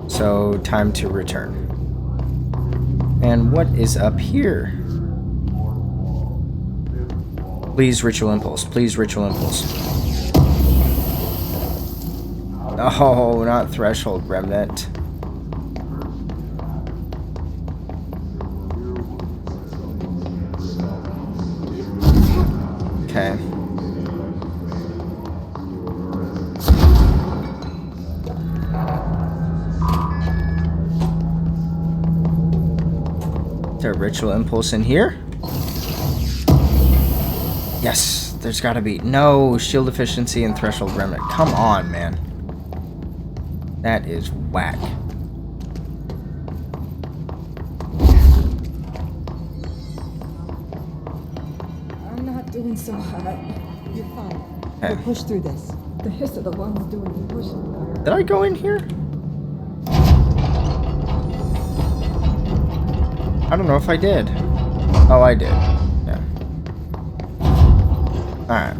So, time to return. And what is up here? Please, ritual impulse. Please, ritual impulse. Oh, not threshold remnant. Okay. Is there a ritual impulse in here? Yes, there's gotta be. No, shield efficiency and threshold remnant. Come on, man. That is whack. I'm not doing so hot. You're fine. Okay. We'll push through this. The hiss of the ones doing the pushing. Did I go in here? I don't know if I did. Oh, I did. Yeah. Alright.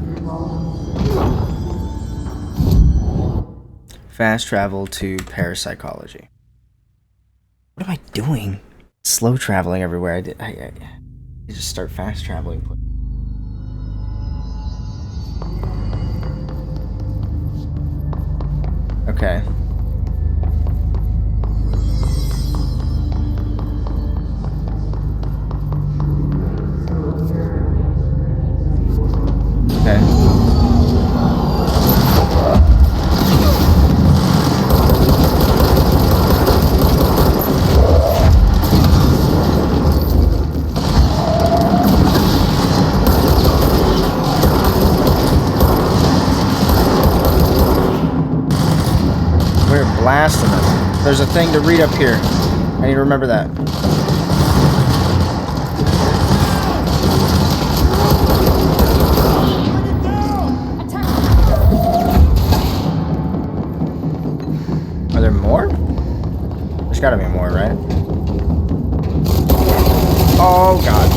Fast travel to parapsychology. What am I doing? Slow traveling everywhere. I just start fast traveling. Okay. Okay. We're blasting them. There's a thing to read up here. I need to remember that. Are there more? There's gotta be more, right? Oh, God.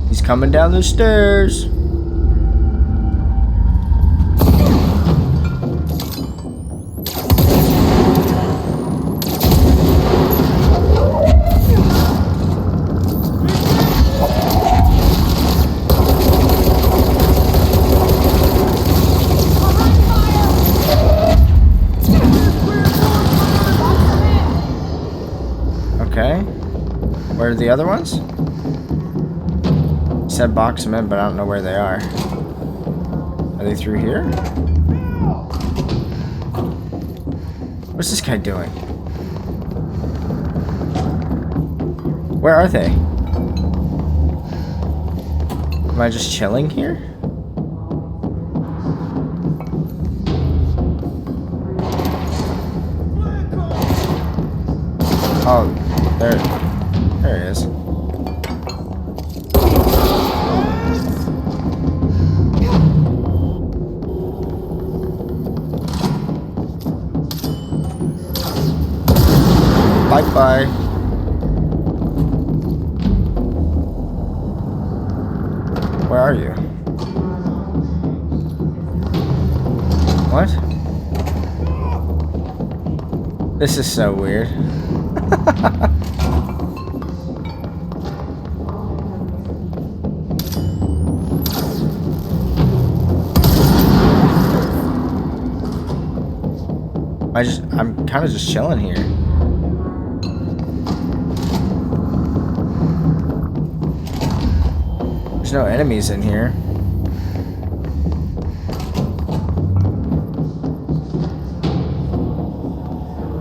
He's coming down the stairs. Okay. Where are the other ones? It said box them in, but I don't know where they are. Are they through here? What's this guy doing? Where are they? Am I just chilling here? Oh, there it is. Bye-bye. Where are you? What? This is so weird. I'm kind of just chilling here. There's no enemies in here.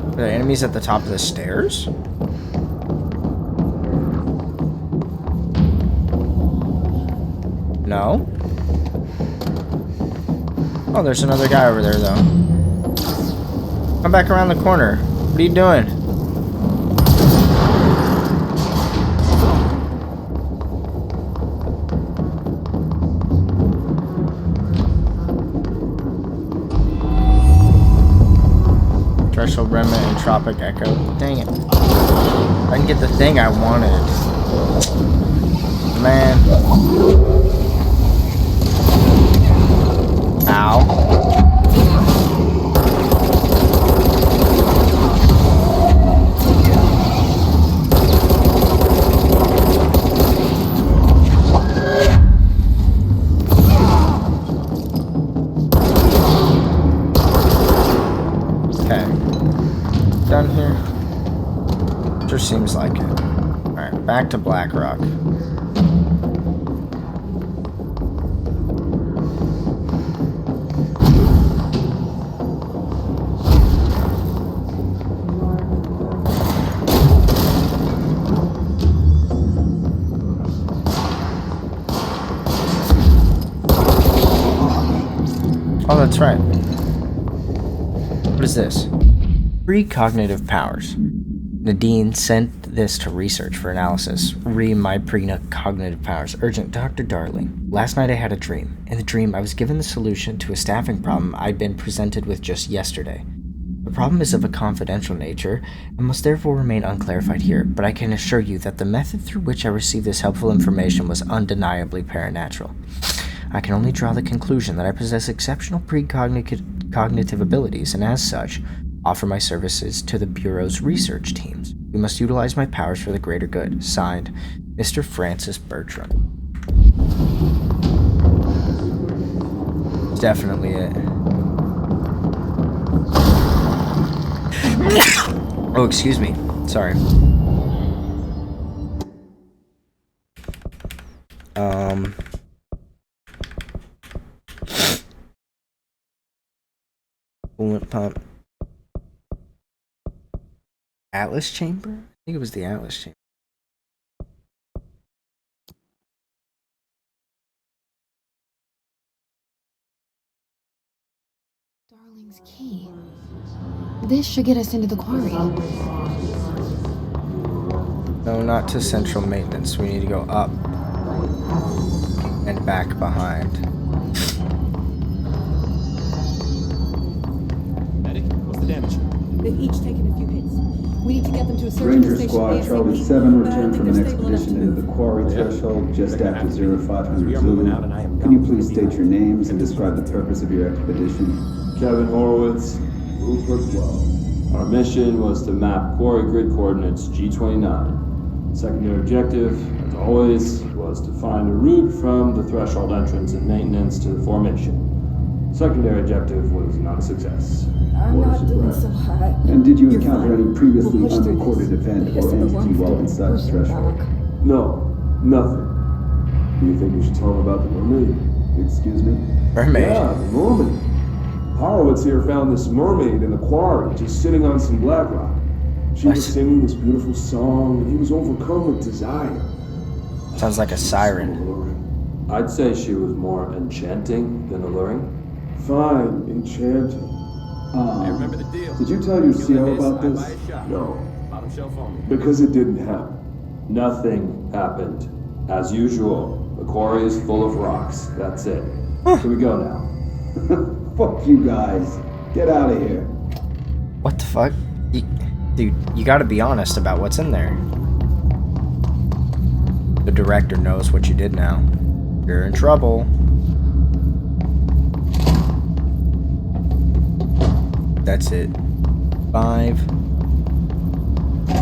Are there enemies at the top of the stairs? No. Oh, there's another guy over there, though. Come back around the corner. What are you doing? Threshold Remnant and Tropic Echo. Dang it. I didn't get the thing I wanted. Man. Ow. Done here? Sure seems like it. Alright, back to Black Rock. Oh, that's right. What is this? Precognitive powers. Nadine sent this to research for analysis. My precognitive powers. Urgent. Dr. Darling. Last night I had a dream. In the dream, I was given the solution to a staffing problem I'd been presented with just yesterday. The problem is of a confidential nature and must therefore remain unclarified here, but I can assure you that the method through which I received this helpful information was undeniably paranatural. I can only draw the conclusion that I possess exceptional precognitive abilities, and as such, offer my services to the Bureau's research teams. We must utilize my powers for the greater good. Signed, Mr. Francis Bertram. Definitely it. Oh, excuse me. Sorry. Coolant pump. Atlas chamber? I think it was the Atlas chamber. Darling's key. This should get us into the quarry. No, not to central maintenance. We need to go up and back behind. Medic, what's the damage? They've each taken a few hits. We need to get them to a surgical Ranger station Squad ASAP, Charlie 7 but I don't returned think from an they're stable enough expedition to into the move. quarry threshold just after 0500 Zulu. Can you please state your names and describe the purpose of your expedition? Kevin Horowitz, Rupert Well. Our mission was to map quarry grid coordinates G29. Secondary objective, as always, was to find a route from the threshold entrance and maintenance to the formation. Secondary objective was not a success. I'm not doing so hot. And did you You're encounter fine. any previously We'll push through unrecorded this. event I guess or I'm the entity one while who's inside the pushing threshold? back. No, nothing. Do you think we should tell them about the mermaid? Excuse me? Mermaid? Yeah, the mermaid. Horowitz here found this mermaid in the quarry, just sitting on some black rock. She was singing this beautiful song, and he was overcome with desire. Sounds like a siren. I'd say she was more enchanting than alluring. Fine, enchanting. Hey, remember the deal. Did you tell your CO about this? No, Bottom shelf only. because it didn't happen. Nothing happened. As usual, the quarry is full of rocks. That's it. Here we go now. Fuck you guys. Get out of here. What the fuck? Dude, you gotta be honest about what's in there. The director knows what you did now. You're in trouble. That's it. 5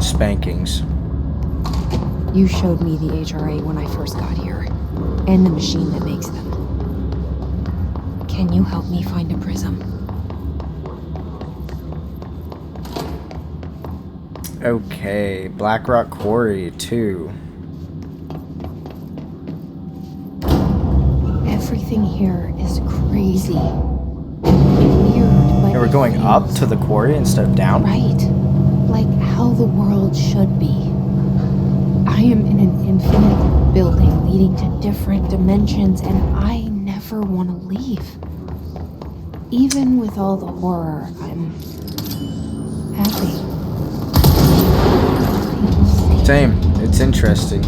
spankings. You showed me the HRA when I first got here, and the machine that makes them. Can you help me find a prism? Okay, Blackrock Quarry 2. Everything here is crazy. Weird, but And we're going up to the quarry instead of down? right. Like how the world should be. I am in an infinite building leading to different dimensions, and I never want to leave. Even with all the horror, I'm happy. Same. It's interesting.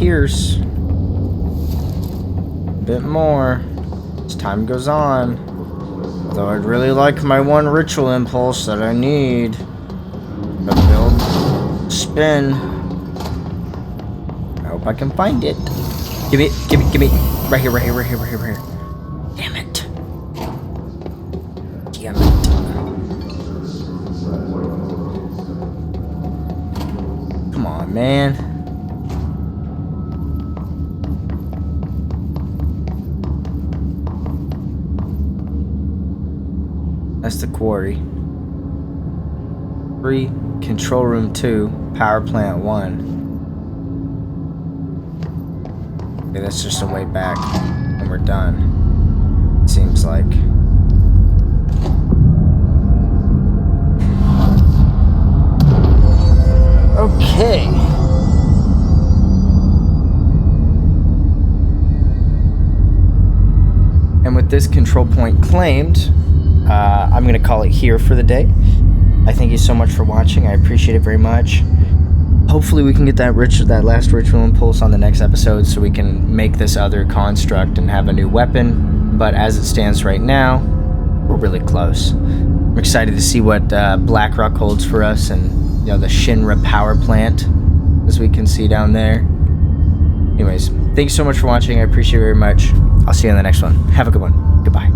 appears. A bit more as time goes on. Though I'd really like my one ritual impulse that I need to build spin. I hope I can find it. Give me. Right here. Damn it. Come on, man. That's the quarry. 3, control room 2, power plant 1. Okay, that's just a way back, and we're done. Seems like. Okay. And with this control point claimed, I'm going to call it here for the day. I thank you so much for watching. I appreciate it very much. Hopefully we can get that last ritual impulse on the next episode so we can make this other construct and have a new weapon. But as it stands right now, we're really close. I'm excited to see what Blackrock holds for us, and the Shinra power plant, as we can see down there. Anyways, thanks so much for watching. I appreciate it very much. I'll see you in the next one. Have a good one. Goodbye.